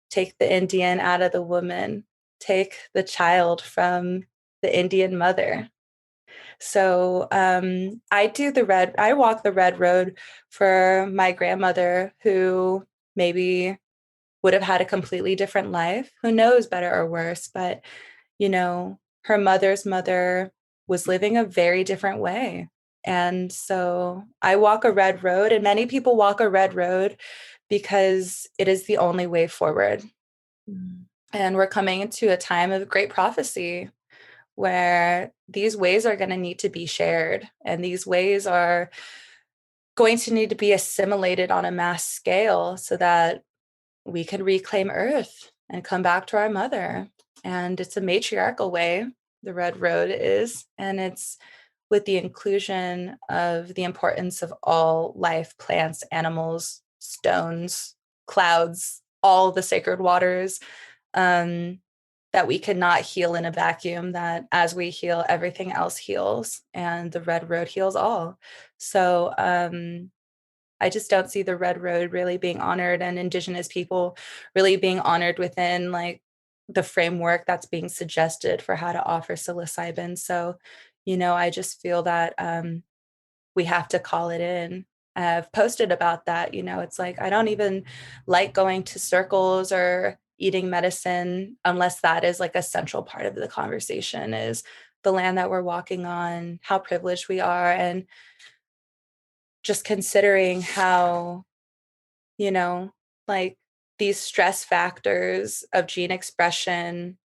take the Indian out of the woman, take the child from the Indian mother. So I walk the Red Road for my grandmother who maybe would have had a completely different life. Who knows, better or worse, but her mother's mother was living a very different way. And so I walk a red road, and many people walk a red road because it is the only way forward. And we're coming into a time of great prophecy where these ways are going to need to be shared, and these ways are going to need to be assimilated on a mass scale so that we can reclaim Earth and come back to our mother. And it's a matriarchal way, the Red Road is, and it's with the inclusion of the importance of all life, plants, animals, stones, clouds, all the sacred waters, that we could not heal in a vacuum, that as we heal, everything else heals, and the red road heals all. So I just don't see the red road really being honored, and indigenous people really being honored within like the framework that's being suggested for how to offer psilocybin. So, I just feel that we have to call it in. I've posted about that. It's like I don't even like going to circles or eating medicine unless that is like a central part of the conversation, is the land that we're walking on, how privileged we are, and just considering how, like these stress factors of gene expression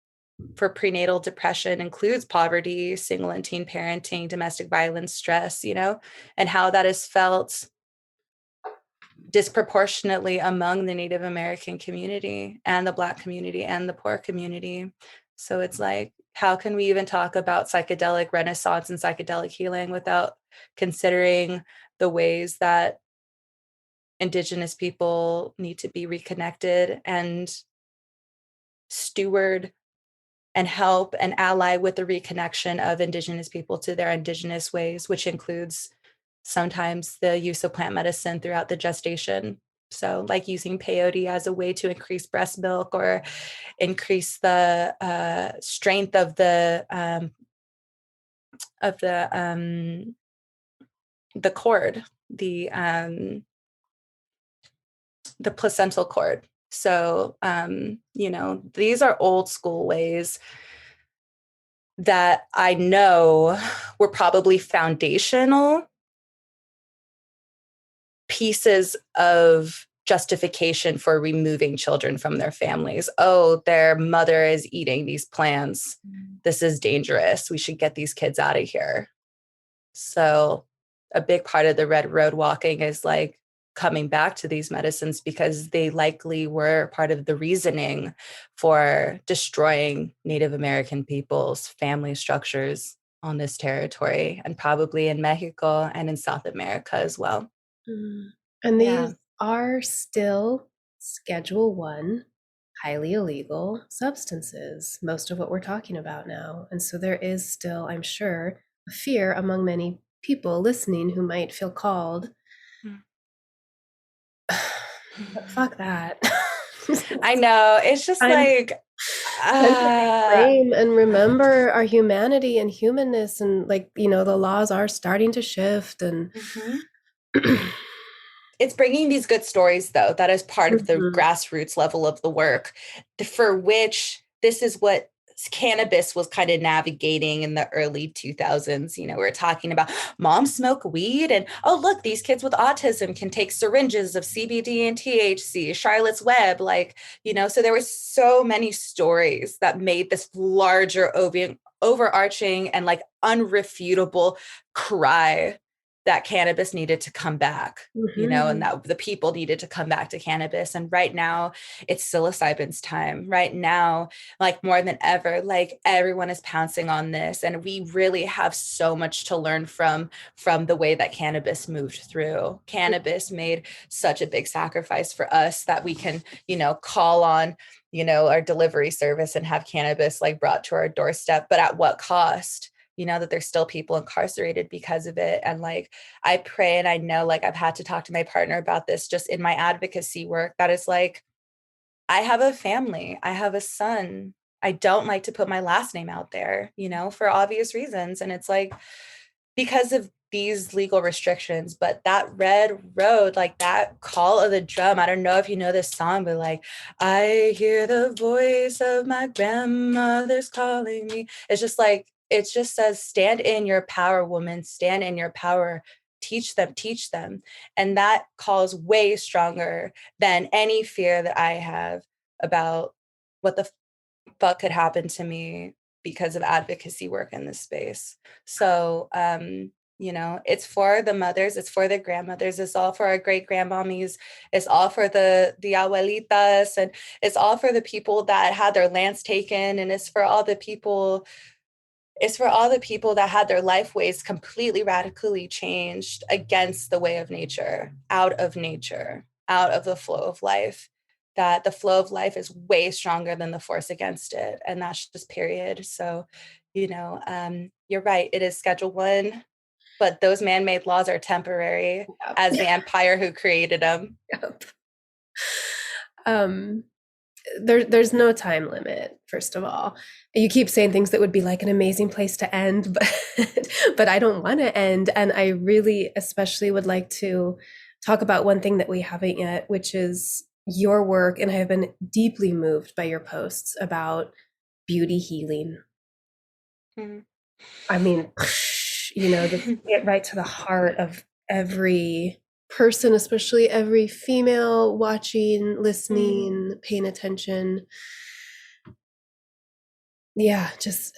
for prenatal depression includes poverty, single and teen parenting, domestic violence, stress, and how that is felt disproportionately among the Native American community and the Black community and the poor community. So it's like, how can we even talk about psychedelic renaissance and psychedelic healing without considering the ways that indigenous people need to be reconnected and steward and help and ally with the reconnection of indigenous people to their indigenous ways, which includes sometimes the use of plant medicine throughout the gestation. So like using peyote as a way to increase breast milk or increase the strength of the cord, the placental cord. So, these are old school ways that I know were probably foundational pieces of justification for removing children from their families. Oh, their mother is eating these plants. This is dangerous. We should get these kids out of here. So a big part of the red road walking is like coming back to these medicines because they likely were part of the reasoning for destroying Native American people's family structures on this territory, and probably in Mexico and in South America as well. And Yeah. these are still Schedule 1, highly illegal substances, most of what we're talking about now. And so there is still, I'm sure, a fear among many people listening who might feel called. But fuck that. I know. It's just Time like, to reclaim and remember our humanity and humanness, and like, the laws are starting to shift, and it's bringing these good stories, though, that is part of the Mhm. grassroots level of the work, for which this is what cannabis was kind of navigating in the early 2000s. We're talking about moms smoke weed, and oh, look, these kids with autism can take syringes of CBD and THC, Charlotte's Web, so there were so many stories that made this larger overarching and like unrefutable cry that cannabis needed to come back, and that the people needed to come back to cannabis. And right now it's psilocybin's time. Right now, like more than ever, like everyone is pouncing on this. And we really have so much to learn from the way that cannabis moved through. Cannabis made such a big sacrifice for us that we can, call on, our delivery service and have cannabis like brought to our doorstep, but at what cost? That there's still people incarcerated because of it. And like, I pray, and I know like I've had to talk to my partner about this just in my advocacy work, that is like, I have a family, I have a son. I don't like to put my last name out there, for obvious reasons. And it's like, because of these legal restrictions, but that red road, like that call of the drum, I don't know if you know this song, but like, I hear the voice of my grandmother's calling me. It's just like, it just says, stand in your power, woman, stand in your power, teach them, teach them. And that calls way stronger than any fear that I have about what the fuck could happen to me because of advocacy work in this space. So, it's for the mothers, it's for the grandmothers, it's all for our great grandmommies, it's all for the abuelitas, and it's all for the people that had their lands taken, and it's for all the people It's for all the people that had their life ways completely radically changed against the way of nature, out of nature, out of the flow of life. That the flow of life is way stronger than the force against it. And that's just period. So, you're right. It is Schedule 1, but those man-made laws are temporary as the empire who created them. Yep. There's no time limit, first of all. You keep saying things that would be like an amazing place to end, but I don't want to end. And I really especially would like to talk about one thing that we haven't yet, which is your work. And I have been deeply moved by your posts about beauty healing. Mm-hmm. I mean, get right to the heart of every person, especially every female watching, listening, paying attention. Yeah, just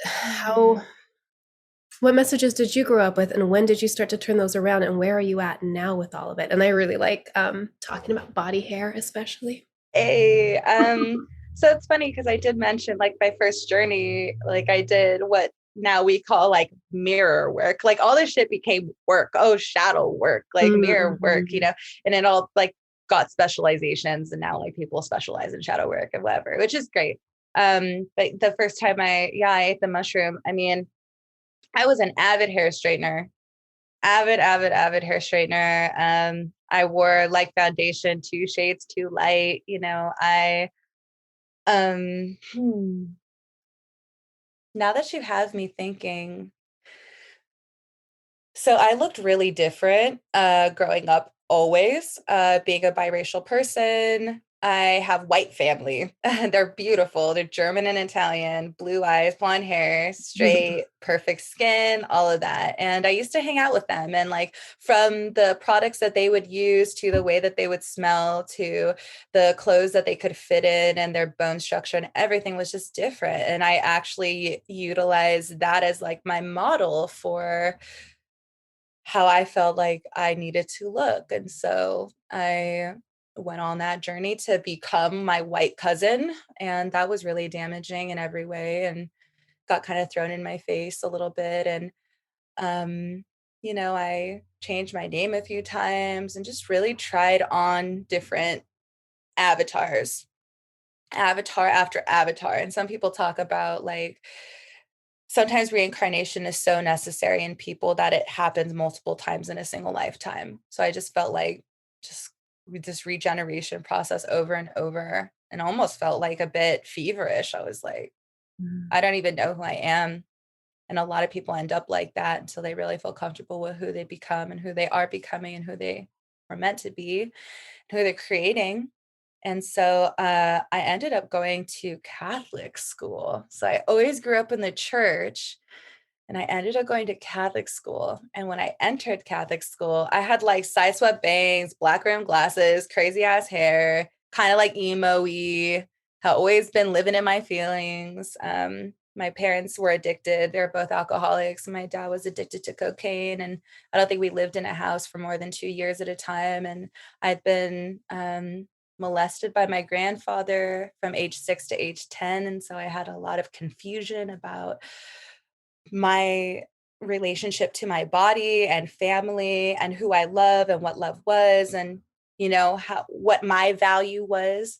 what messages did you grow up with, and when did you start to turn those around, and where are you at now with all of it? And I really like talking about body hair, especially. Hey, so it's funny because I did mention like my first journey, like I did what now we call like mirror work. Like all this shit became work. Oh, shadow work, like mirror work, and it all like got specializations, and now like people specialize in shadow work and whatever, which is great. But the first time I ate the mushroom, I mean, I was an avid hair straightener, avid hair straightener. I wore like foundation 2 shades too light. Now that you have me thinking, so I looked really different growing up, always being a biracial person. I have white family. They're beautiful. They're German and Italian, blue eyes, blonde hair, straight, perfect skin, all of that. And I used to hang out with them. And like from the products that they would use to the way that they would smell to the clothes that they could fit in and their bone structure and everything was just different. And I actually utilized that as like my model for how I felt like I needed to look. And so I went on that journey to become my white cousin. And that was really damaging in every way and got kind of thrown in my face a little bit. And, I changed my name a few times and just really tried on different avatars, avatar after avatar. And some people talk about like, sometimes reincarnation is so necessary in people that it happens multiple times in a single lifetime. So I just felt like just this regeneration process over and over and almost felt like a bit feverish. I was like, I don't even know who I am. And a lot of people end up like that until they really feel comfortable with who they become and who they are becoming and who they are meant to be and who they're creating. And so I ended up going to Catholic school. So I always grew up in the church and I ended up going to Catholic school. And when I entered Catholic school, I had like side swept bangs, black rimmed glasses, crazy ass hair, kind of like emo-y, had always been living in my feelings. My parents were addicted. They're both alcoholics. My dad was addicted to cocaine. And I don't think we lived in a house for more than 2 years at a time. And I'd been molested by my grandfather from age 6 to age 10. And so I had a lot of confusion about my relationship to my body and family and who I love and what love was and what my value was.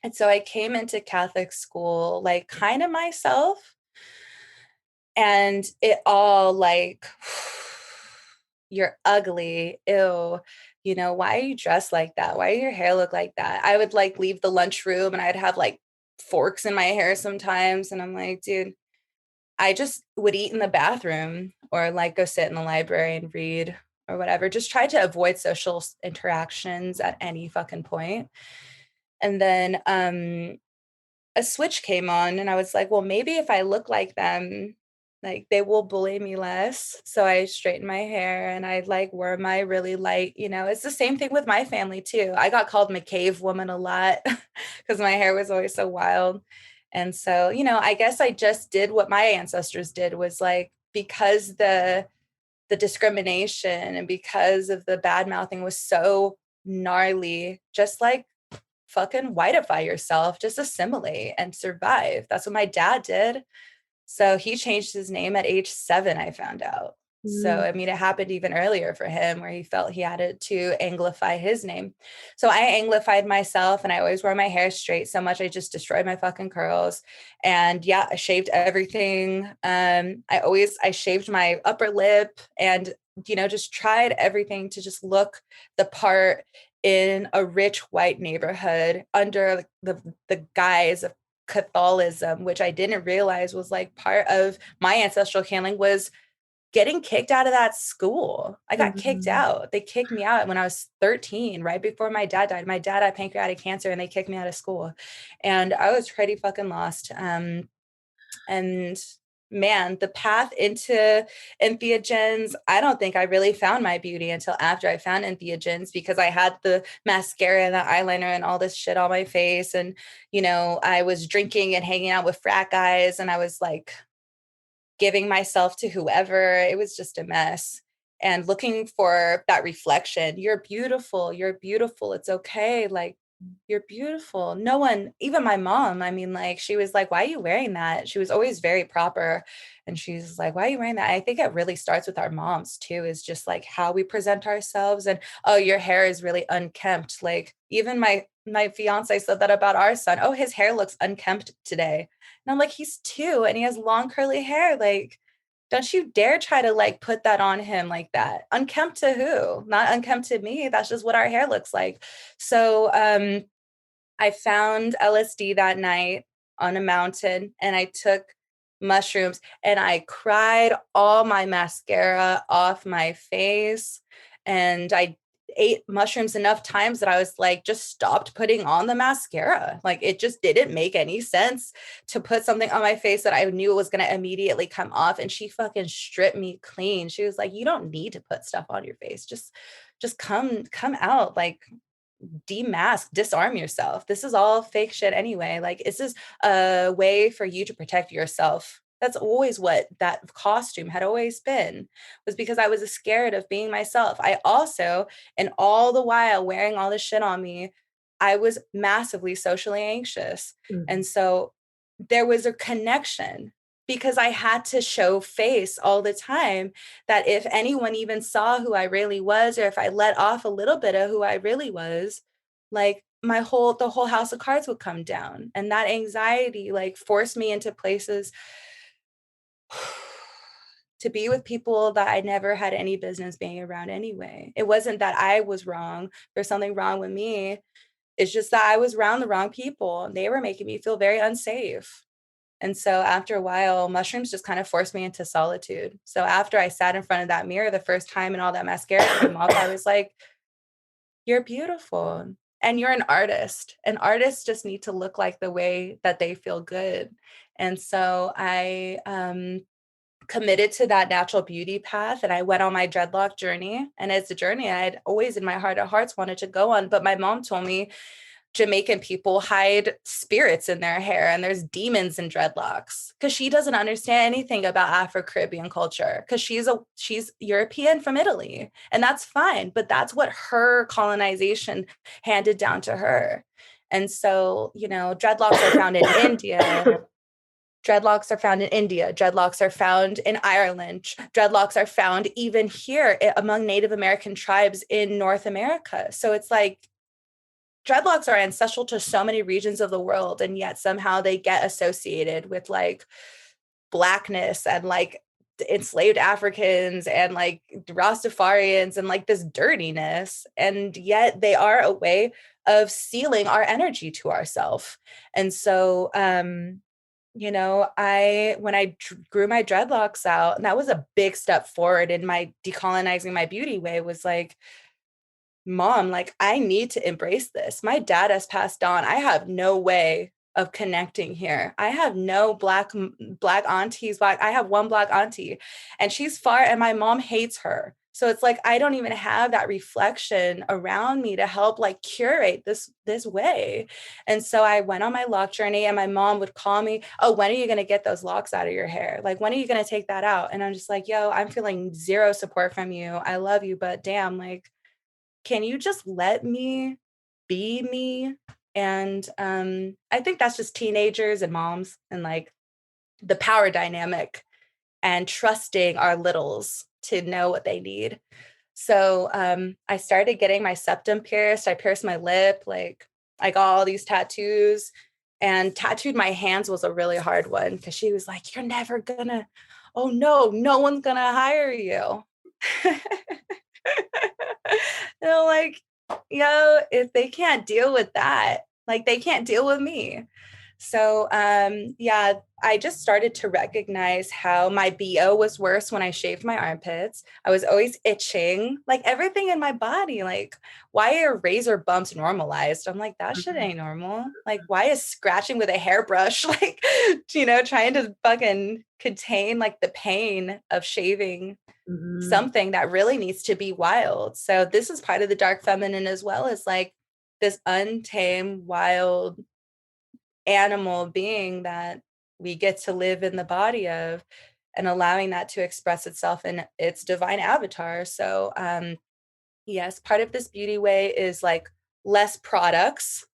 And so I came into Catholic school like kind of myself, and it all like you're ugly, ew, why are you dressed like that? Why do your hair look like that? I would like leave the lunchroom and I'd have like forks in my hair sometimes, and I'm like, dude, I just would eat in the bathroom or like go sit in the library and read or whatever. Just try to avoid social interactions at any fucking point. And then a switch came on and I was like, well, maybe if I look like them, like they will bully me less. So I straightened my hair and I like wore my really light, it's the same thing with my family too. I got called McCave woman a lot because my hair was always so wild. And so, I guess I just did what my ancestors did, was like, because the discrimination and because of the bad mouthing was so gnarly, just like fucking whiteify yourself, just assimilate and survive. That's what my dad did. So he changed his name at age 7, I found out. So, I mean, it happened even earlier for him where he felt he had to anglify his name. So I anglified myself, and I always wore my hair straight so much I just destroyed my fucking curls. And yeah, I shaved everything. I shaved my upper lip and, just tried everything to just look the part in a rich white neighborhood under the guise of Catholicism, which I didn't realize was like part of my ancestral healing, was getting kicked out of that school. I got kicked out. They kicked me out when I was 13, right before my dad died. My dad had pancreatic cancer and they kicked me out of school. And I was pretty fucking lost. And man, the path into entheogens, I don't think I really found my beauty until after I found entheogens, because I had the mascara and the eyeliner and all this shit on my face. And, I was drinking and hanging out with frat guys, and I was like giving myself to whoever. It was just a mess. And looking for that reflection. You're beautiful. You're beautiful. It's okay. Like, you're beautiful. No one, even my mom, I mean, like, she was like, why are you wearing that? She was always very proper. And she's like, why are you wearing that? I think it really starts with our moms too, is just like how we present ourselves. And, oh, your hair is really unkempt. Like, even my fiance said that about our son. Oh, his hair looks unkempt today. And I'm like, he's 2 and he has long curly hair. Like, don't you dare try to like put that on him like that. Unkempt to who? Not unkempt to me. That's just what our hair looks like. So I found LSD that night on a mountain, and I took mushrooms, and I cried all my mascara off my face. And I ate mushrooms enough times that I was like, just stopped putting on the mascara. Like, it just didn't make any sense to put something on my face that I knew was going to immediately come off. And she fucking stripped me clean. She was like, you don't need to put stuff on your face. Just come out. Like, demask, disarm yourself. This is all fake shit anyway. Like, this is a way for you to protect yourself. That's always what that costume had always been, was because I was scared of being myself. I also, and all the while wearing all this shit on me, I was massively socially anxious. And so there was a connection, because I had to show face all the time, that if anyone even saw who I really was, or if I let off a little bit of who I really was, like, the whole house of cards would come down. And that anxiety like forced me into places to be with people that I never had any business being around anyway. It wasn't that I was wrong. There's something wrong with me. It's just that I was around the wrong people, and they were making me feel very unsafe. And so after a while, mushrooms just kind of forced me into solitude. So after I sat in front of that mirror the first time and all that mascara came off, I was like, you're beautiful and you're an artist. And artists just need to look like the way that they feel good. And so I committed to that natural beauty path, and I went on my dreadlock journey. And it's a journey I had always in my heart of hearts wanted to go on. But my mom told me Jamaican people hide spirits in their hair, and there's demons in dreadlocks, because she doesn't understand anything about Afro-Caribbean culture, because she's European from Italy, and that's fine, but that's what her colonization handed down to her. And so, dreadlocks are found in India. Dreadlocks are found in India. Dreadlocks are found in Ireland. Dreadlocks are found even here among Native American tribes in North America. So it's like, dreadlocks are ancestral to so many regions of the world, and yet somehow they get associated with like blackness and like enslaved Africans and like Rastafarians and like this dirtiness. And yet they are a way of sealing our energy to ourselves. And so, when I grew my dreadlocks out, and that was a big step forward in my decolonizing my beauty way, was like, Mom, like, I need to embrace this. My dad has passed on. I have no way of connecting here. I have no black aunties. I have one black auntie, and she's far, and my mom hates her. So it's like, I don't even have that reflection around me to help like curate this way. And so I went on my lock journey, and my mom would call me, oh, when are you going to get those locks out of your hair? Like, when are you going to take that out? And I'm just like, yo, I'm feeling zero support from you. I love you, but damn, like, can you just let me be me? And I think that's just teenagers and moms, and like, the power dynamic and trusting our littles to know what they need. So I started getting my septum pierced. I pierced my lip. Like I got all these tattoos, and tattooed my hands was a really hard one because she was like, "You're never gonna, oh no, no one's gonna hire you." And I'm like, yo, if they can't deal with that, like they can't deal with me. So yeah, I just started to recognize how my BO was worse when I shaved my armpits. I was always itching, like everything in my body. Like, why are razor bumps normalized? I'm like, that shit ain't normal. Like, why is scratching with a hairbrush, like, trying to fucking contain like the pain of shaving something that really needs to be wild. So this is part of the dark feminine as well, as like this untamed, wild animal being that we get to live in the body of, and allowing that to express itself in its divine avatar. So yes, part of this beauty way is like less products,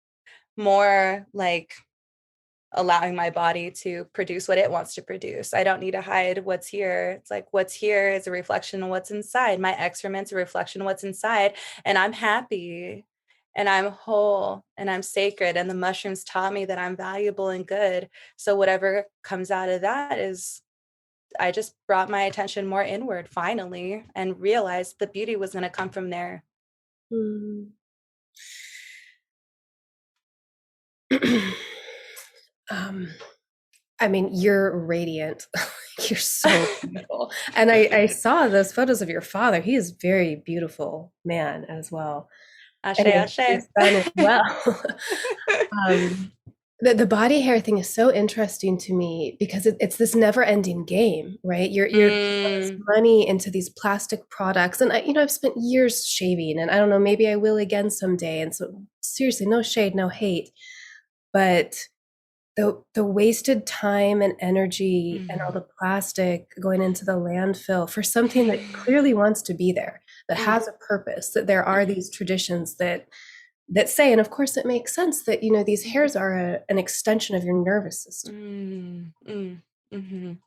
more like allowing my body to produce what it wants to produce. I don't need to hide what's here. It's like what's here is a reflection of what's inside. My excrement's a reflection of what's inside, and I'm happy and I'm whole and I'm sacred, and the mushrooms taught me that I'm valuable and good. So whatever comes out of that is, I just brought my attention more inward finally and realized the beauty was going to come from there. Mm. I mean, you're radiant. You're so beautiful. And I saw those photos of your father. He is a very beautiful man as well. Ashe, And your ashe. son as well. um, the body hair thing is so interesting to me because it's this never-ending game, right? You're putting this Mm, money into these plastic products, and I've spent years shaving, and I don't know, maybe I will again someday. And so, seriously, no shade, no hate, but the wasted time and energy and all mm, the plastic going into the landfill for something that clearly wants to be there, that mm, has a purpose, that there are these traditions that say, and of course it makes sense that these hairs are an extension of your nervous system. mm, mm,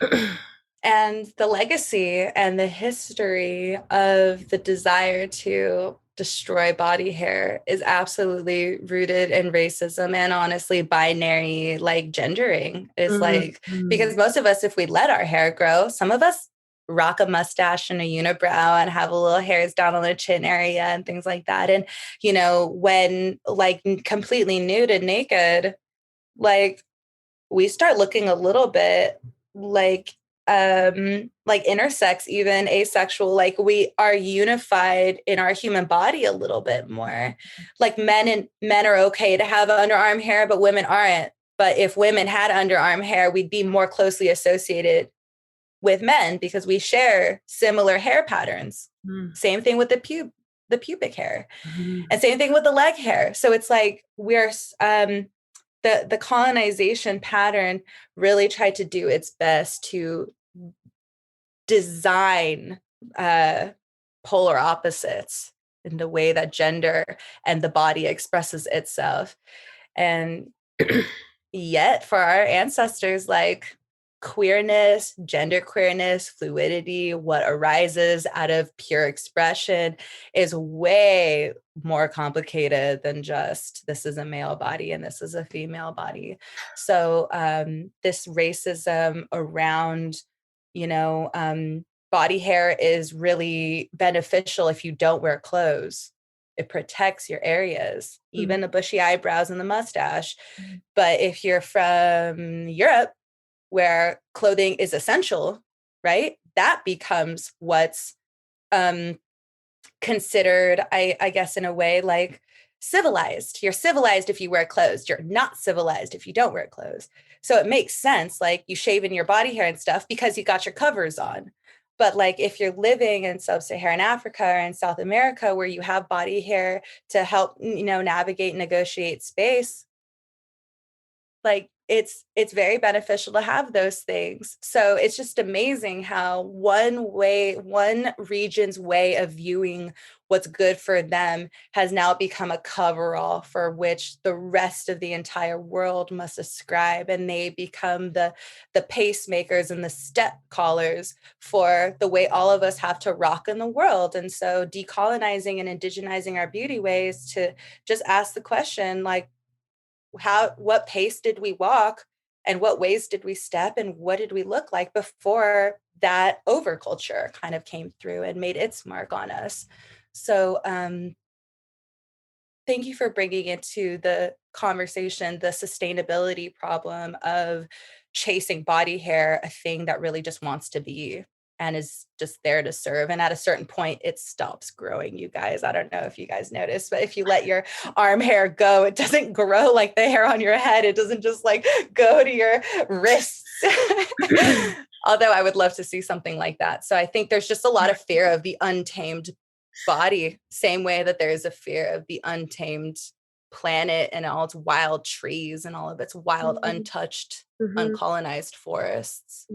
mhm. And the legacy and the history of the desire to destroy body hair is absolutely rooted in racism and honestly binary like gendering is like, Mhm. because most of us, if we let our hair grow, some of us rock a mustache and a unibrow and have a little hairs down on the chin area and things like that. And when like completely nude and naked, like we start looking a little bit like intersex, even asexual, like we are unified in our human body a little bit more. Like men are okay to have underarm hair, but women aren't. But if women had underarm hair, we'd be more closely associated with men because we share similar hair patterns. Same thing with the pubic hair, Mhm. and same thing with the leg hair. So it's like we're the colonization pattern really tried to do its best to design polar opposites in the way that gender and the body expresses itself. And yet for our ancestors, like queerness, gender queerness, fluidity, what arises out of pure expression is way more complicated than just this is a male body and this is a female body. So this racism around, you know, body hair is really beneficial if you don't wear clothes. It protects your areas, even the bushy eyebrows and the mustache. But if you're from Europe, where clothing is essential, right? That becomes what's considered, I guess, in a way, like civilized. You're civilized if you wear clothes. You're not civilized if you don't wear clothes. So it makes sense, like you shave in your body hair and stuff because you got your covers on. But like if you're living in sub-Saharan Africa or in South America where you have body hair to help, navigate, negotiate space, like it's very beneficial to have those things. So it's just amazing how one region's way of viewing what's good for them has now become a coverall for which the rest of the entire world must ascribe, and they become the pacemakers and the step callers for the way all of us have to rock in the world. And so decolonizing and indigenizing our beauty ways to just ask the question, like, what pace did we walk, and what ways did we step, and what did we look like before that overculture kind of came through and made its mark on us. So thank you for bringing into the conversation the sustainability problem of chasing body hair, a thing that really just wants to be and is just there to serve. And at a certain point, it stops growing, you guys. I don't know if you guys noticed, but if you let your arm hair go, it doesn't grow like the hair on your head. It doesn't just like go to your wrists. Although I would love to see something like that. So I think there's just a lot of fear of the untamed body, same way that there is a fear of the untamed planet and all its wild trees and all of its wild, untouched, uncolonized forests.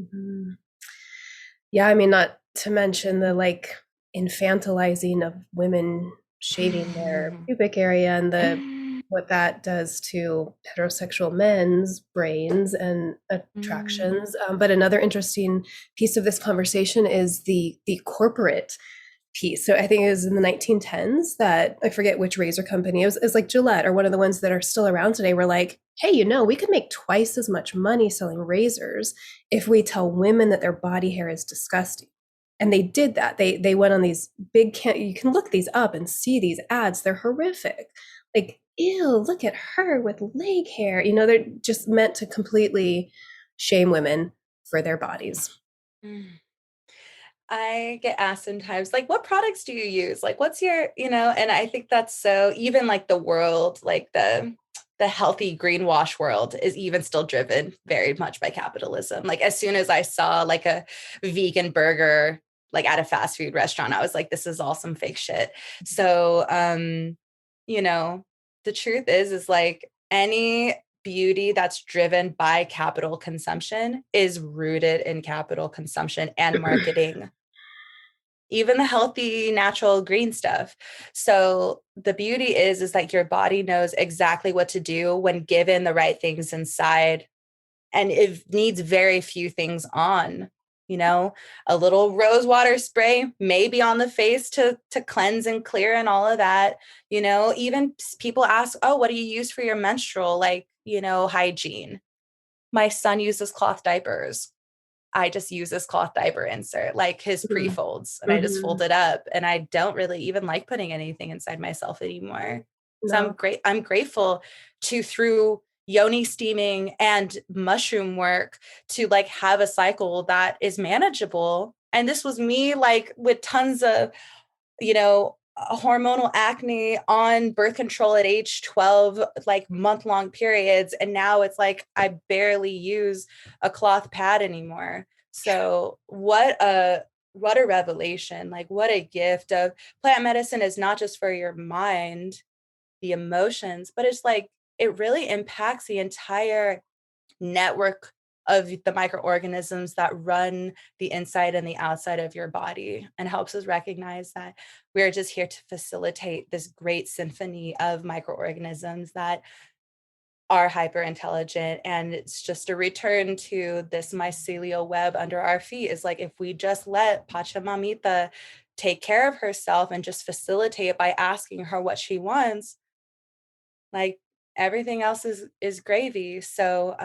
Yeah, I mean, not to mention the like infantilizing of women shaving their pubic area and the what that does to heterosexual men's brains and attractions. But another interesting piece of this conversation is the corporate piece. So I think it was in the 1910s that, I forget which razor company, it was like Gillette or one of the ones that are still around today, were like, hey, you know, we could make twice as much money selling razors if we tell women that their body hair is disgusting. And they did that. They went on these big, you can look these up and see these ads. They're horrific. Like, ew, look at her with leg hair. You know, they're just meant to completely shame women for their bodies. I get asked sometimes, like, what products do you use? Like, what's your, and I think that's so, even like the world, like the healthy greenwash world is even still driven very much by capitalism. Like, as soon as I saw like a vegan burger, like at a fast food restaurant, I was like, this is all some fake shit. So, the truth is like any beauty that's driven by capital consumption is rooted in capital consumption and marketing. Even the healthy, natural, green stuff. So the beauty is that your body knows exactly what to do when given the right things inside. And it needs very few things on, a little rose water spray, maybe on the face to cleanse and clear and all of that. Even people ask, oh, what do you use for your menstrual, hygiene? My son uses cloth diapers. I just use this cloth diaper insert, like his pre-folds, and I just fold it up, and I don't really even like putting anything inside myself anymore. No. So I'm grateful to, through yoni steaming and mushroom work, to like have a cycle that is manageable. And this was me like with tons of, hormonal acne on birth control at age 12, like month-long periods. And now it's like, I barely use a cloth pad anymore. So what a revelation, like what a gift of plant medicine is not just for your mind, the emotions, but it's like, it really impacts the entire network of the microorganisms that run the inside and the outside of your body, and helps us recognize that we're just here to facilitate this great symphony of microorganisms that are hyper intelligent. And it's just a return to this mycelial web under our feet. Is like, if we just let Pachamamita take care of herself and just facilitate it by asking her what she wants, like everything else is gravy. So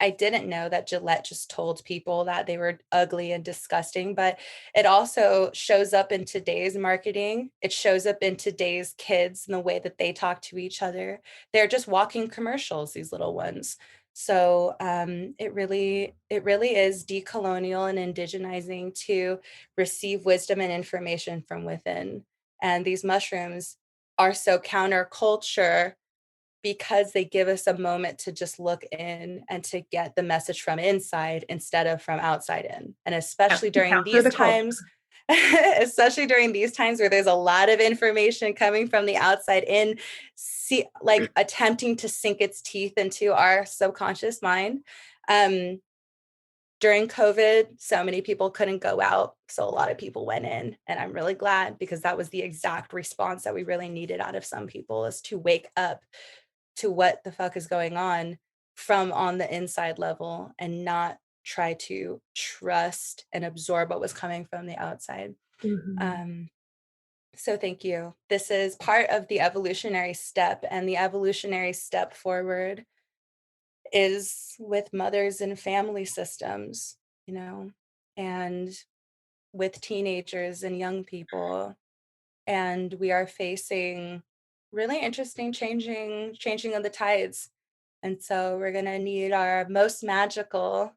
I didn't know that Gillette just told people that they were ugly and disgusting, but it also shows up in today's marketing. It shows up in today's kids and the way that they talk to each other. They're just walking commercials, these little ones. So it really is decolonial and indigenizing to receive wisdom and information from within. And these mushrooms are so counterculture, because they give us a moment to just look in and to get the message from inside instead of from outside in. And especially during these times, especially during these times where there's a lot of information coming from the outside in, like attempting to sink its teeth into our subconscious mind. During COVID, so many people couldn't go out. So a lot of people went in, and I'm really glad, because that was the exact response that we really needed out of some people, is to wake up to what the fuck is going on from on the inside level, and not try to trust and absorb what was coming from the outside. Mm-hmm. So thank you. This is part of the evolutionary step, and the evolutionary step forward is with mothers and family systems, and with teenagers and young people. And we are facing really interesting changing of the tides. And so we're going to need our most magical,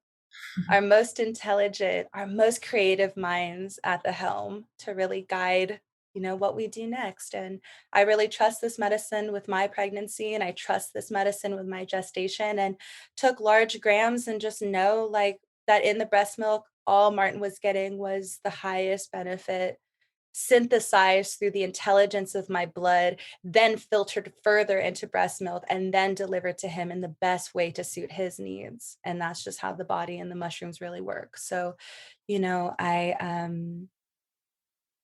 our most intelligent, our most creative minds at the helm to really guide, what we do next. And I really trust this medicine with my pregnancy, and I trust this medicine with my gestation, and took large grams, and just know, like, that in the breast milk, all Martin was getting was the highest benefit, synthesized through the intelligence of my blood, then filtered further into breast milk, and then delivered to him in the best way to suit his needs. And that's just how the body and the mushrooms really work. So,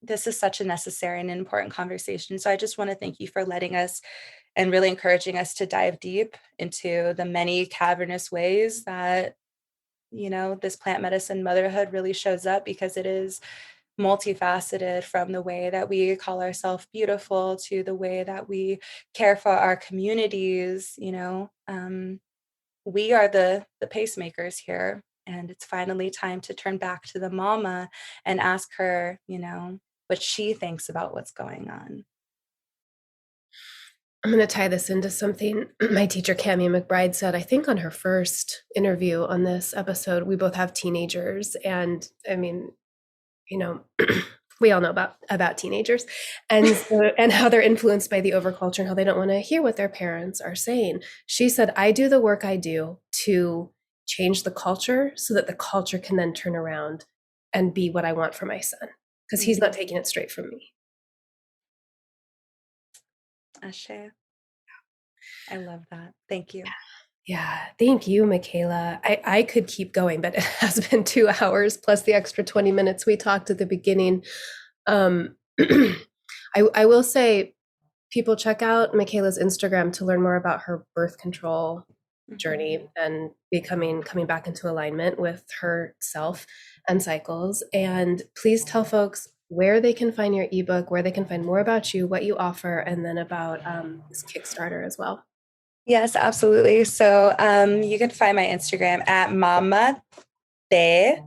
this is such a necessary and important conversation. So I just want to thank you for letting us, and really encouraging us to dive deep into the many cavernous ways that, this plant medicine motherhood really shows up, because it is multifaceted, from the way that we call ourselves beautiful to the way that we care for our communities. We are the pacemakers here, and it's finally time to turn back to the mama and ask her, what she thinks about what's going on. I'm going to tie this into something my teacher, Cami McBride, said, I think on her first interview on this episode. We both have teenagers. And I mean, we all know about teenagers, and and how they're influenced by the overculture, and how they don't want to hear what their parents are saying. She said, I do the work I do to change the culture so that the culture can then turn around and be what I want for my son, because he's not taking it straight from me. Ashe. I love that. Thank you. Yeah, thank you, Mikaela. I could keep going, but it has been 2 hours plus the extra 20 minutes we talked at the beginning. I will say, people check out Mikaela's Instagram to learn more about her birth control journey and coming back into alignment with herself and cycles. And please tell folks where they can find your ebook, where they can find more about you, what you offer, and then about this Kickstarter as well. Yes, absolutely. So you can find my Instagram at Mama de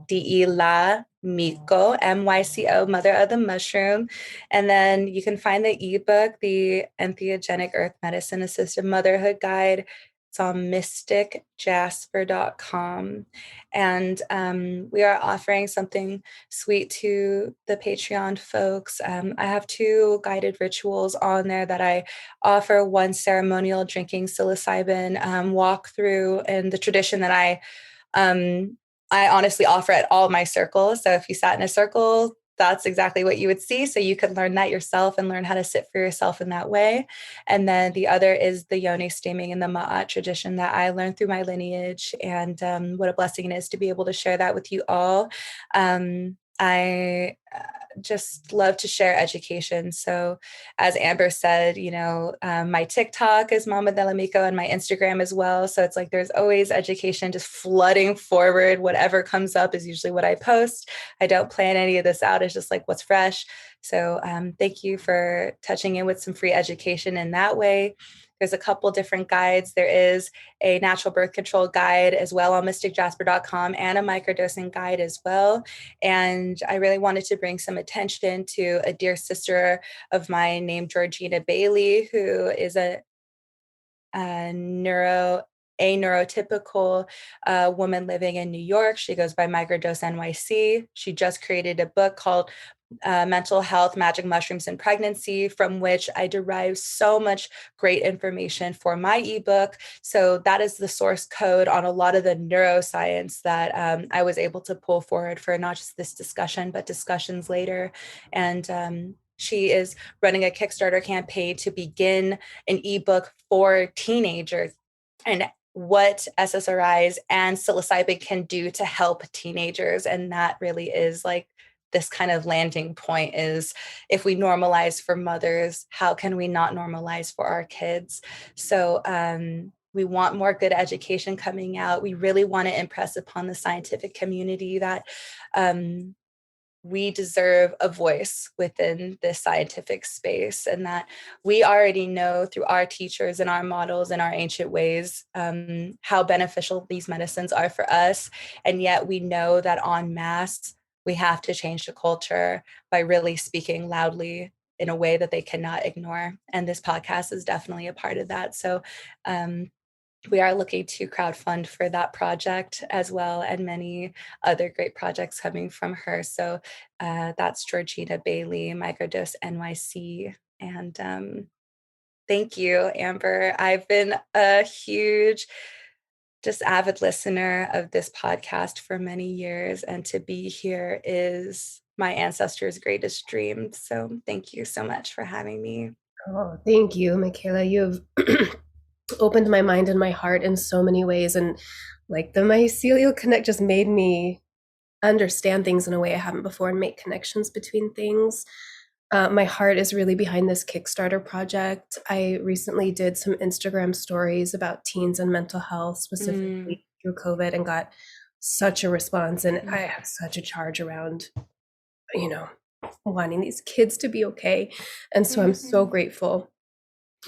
la Myco, Myco, Mother of the Mushroom. And then you can find the ebook, the Entheogenic Earth Medicine Assisted Motherhood Guide. It's on mysticjasper.com. And we are offering something sweet to the Patreon folks. I have 2 guided rituals on there that I offer. One ceremonial drinking psilocybin walkthrough, in the tradition that I honestly offer at all my circles. So if you sat in a circle, that's exactly what you would see. So you can learn that yourself and learn how to sit for yourself in that way. And then the other is the yoni steaming and the ma'at tradition that I learned through my lineage. And what a blessing it is to be able to share that with you all. I just love to share education. So as Amber said, my TikTok is Mama de la Myco, and my Instagram as well. So it's like there's always education just flooding forward. Whatever comes up is usually what I post. I don't plan any of this out. It's just like what's fresh. So thank you for touching in with some free education in that way. There's a couple different guides. There is a natural birth control guide as well on mysticjasper.com, and a microdosing guide as well. And I really wanted to bring some attention to a dear sister of mine named Georgina Bailey, who is a neurotypical woman living in New York. She goes by Microdose NYC. She just created a book called Mental Health, Magic Mushrooms and Pregnancy, from which I derive so much great information for my ebook. So that is the source code on a lot of the neuroscience that I was able to pull forward for not just this discussion, but discussions later. And she is running a Kickstarter campaign to begin an ebook for teenagers and what SSRIs and psilocybin can do to help teenagers. And that really is like this kind of landing point is, if we normalize for mothers, how can we not normalize for our kids? So we want more good education coming out. We really want to impress upon the scientific community that we deserve a voice within this scientific space, and that we already know through our teachers and our models and our ancient ways how beneficial these medicines are for us. And yet we know that en masse, we have to change the culture by really speaking loudly in a way that they cannot ignore. And this podcast is definitely a part of that. So we are looking to crowdfund for that project as well, and many other great projects coming from her. So that's Georgina Bailey, Microdose NYC. And thank you, Amber. I've been a huge, just avid listener of this podcast for many years, and to be here is my ancestors' greatest dream. So thank you so much for having me. Oh, thank you, Mikaela. You've opened my mind and my heart in so many ways. And like the Mycelial Connect just made me understand things in a way I haven't before and make connections between things. My heart is really behind this Kickstarter project. I recently did some Instagram stories about teens and mental health, specifically through COVID, and got such a response. And I have such a charge around, wanting these kids to be okay. And so I'm so grateful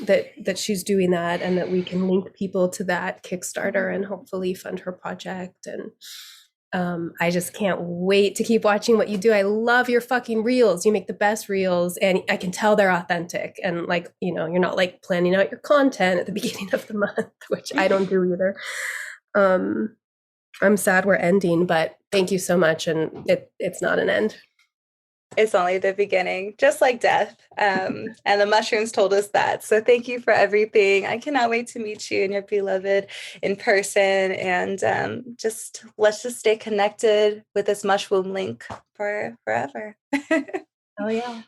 that she's doing that, and that we can link people to that Kickstarter and hopefully fund her project. And I just can't wait to keep watching what you do. I love your fucking reels. You make the best reels, and I can tell they're authentic. And like, you're not like planning out your content at the beginning of the month, which I don't do either. I'm sad we're ending, but thank you so much. And it's not an end. It's only the beginning, just like death. And the mushrooms told us that. So thank you for everything. I cannot wait to meet you and your beloved in person. And let's just stay connected with this mushroom link for forever. Oh, yeah.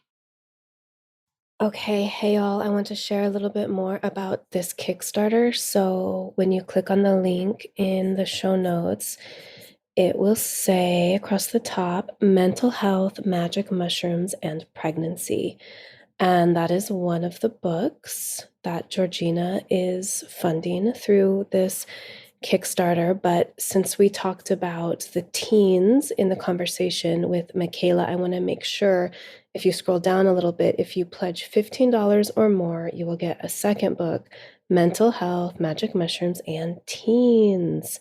Okay, hey y'all, I want to share a little bit more about this Kickstarter. So when you click on the link in the show notes, it will say across the top, Mental Health, Magic Mushrooms, and Pregnancy. And that is one of the books that Georgina is funding through this Kickstarter. But since we talked about the teens in the conversation with Mikaela, I want to make sure, if you scroll down a little bit, if you pledge $15 or more, you will get a second book, Mental Health, Magic Mushrooms, and Teens.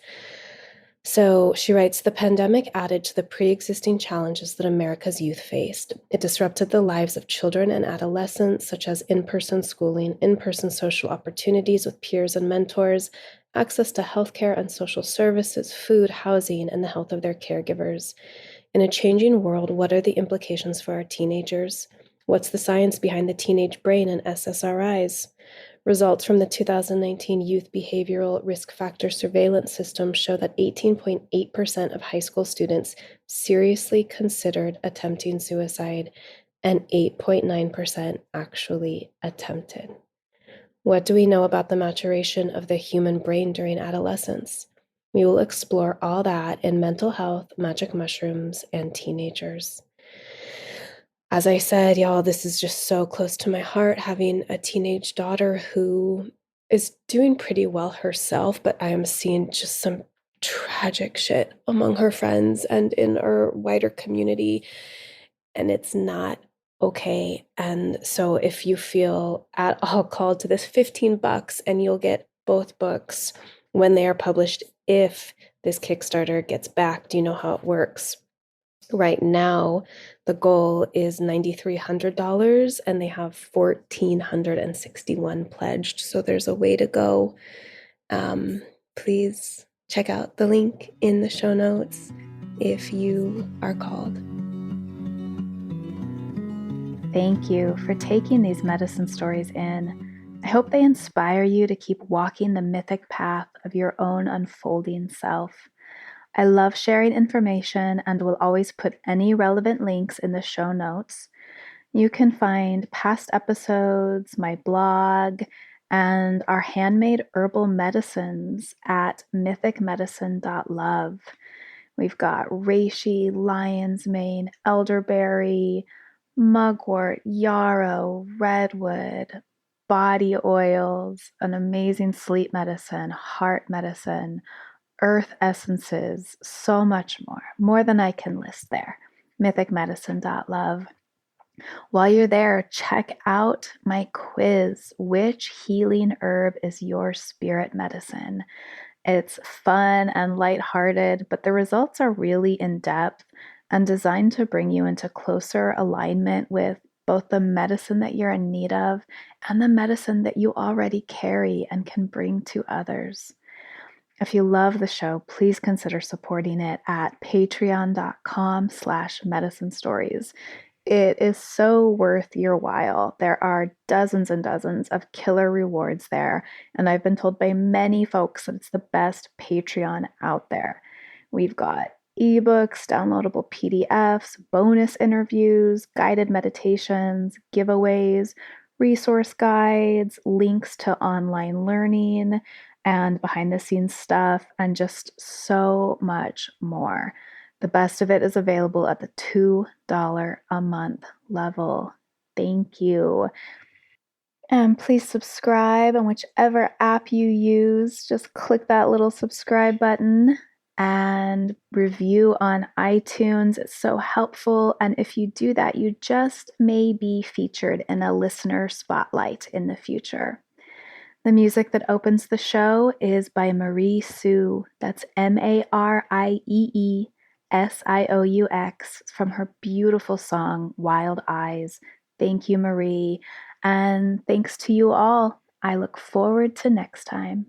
So she writes, the pandemic added to the pre-existing challenges that America's youth faced. It disrupted the lives of children and adolescents, such as in-person schooling, in-person social opportunities with peers and mentors, access to healthcare and social services, food, housing, and the health of their caregivers. In a changing world, what are the implications for our teenagers? What's the science behind the teenage brain and SSRIs? Results from the 2019 Youth Behavioral Risk Factor Surveillance System show that 18.8% of high school students seriously considered attempting suicide, and 8.9% actually attempted. What do we know about the maturation of the human brain during adolescence? We will explore all that in Mental Health, Magic Mushrooms, and Teenagers. As I said, y'all, this is just so close to my heart, having a teenage daughter who is doing pretty well herself, but I am seeing just some tragic shit among her friends and in our wider community, and it's not okay. And so if you feel at all called to this, $15, and you'll get both books when they are published if this Kickstarter gets backed. You know how it works. Right now, the goal is $9,300, and they have 1,461 pledged. So there's a way to go. Please check out the link in the show notes if you are called. thank you for taking these medicine stories in. I hope they inspire you to keep walking the mythic path of your own unfolding self. I love sharing information and will always put any relevant links in the show notes. You can find past episodes, my blog, and our handmade herbal medicines at mythicmedicine.love. We've got reishi, lion's mane, elderberry, mugwort, yarrow, redwood, body oils, an amazing sleep medicine, heart medicine, earth essences, so much more than I can list there. mythicmedicine.love. While you're there, check out my quiz. Which healing herb is your spirit medicine? It's fun and lighthearted, but the results are really in depth and designed to bring you into closer alignment with both the medicine that you're in need of and the medicine that you already carry and can bring to others. If you love the show, please consider supporting it at patreon.com/medicine stories. It is so worth your while. There are dozens and dozens of killer rewards there, and I've been told by many folks that it's the best Patreon out there. We've got ebooks, downloadable PDFs, bonus interviews, guided meditations, giveaways, resource guides, links to online learning, and behind the scenes stuff, and just so much more. The best of it is available at the $2 a month level. Thank you. And please subscribe on whichever app you use. Just click that little subscribe button and review on iTunes. It's so helpful. And if you do that, you just may be featured in a listener spotlight in the future. The music that opens the show is by Marie Sue. That's MarieeSiaux from her beautiful song, Wild Eyes. Thank you, Marie. And thanks to you all. I look forward to next time.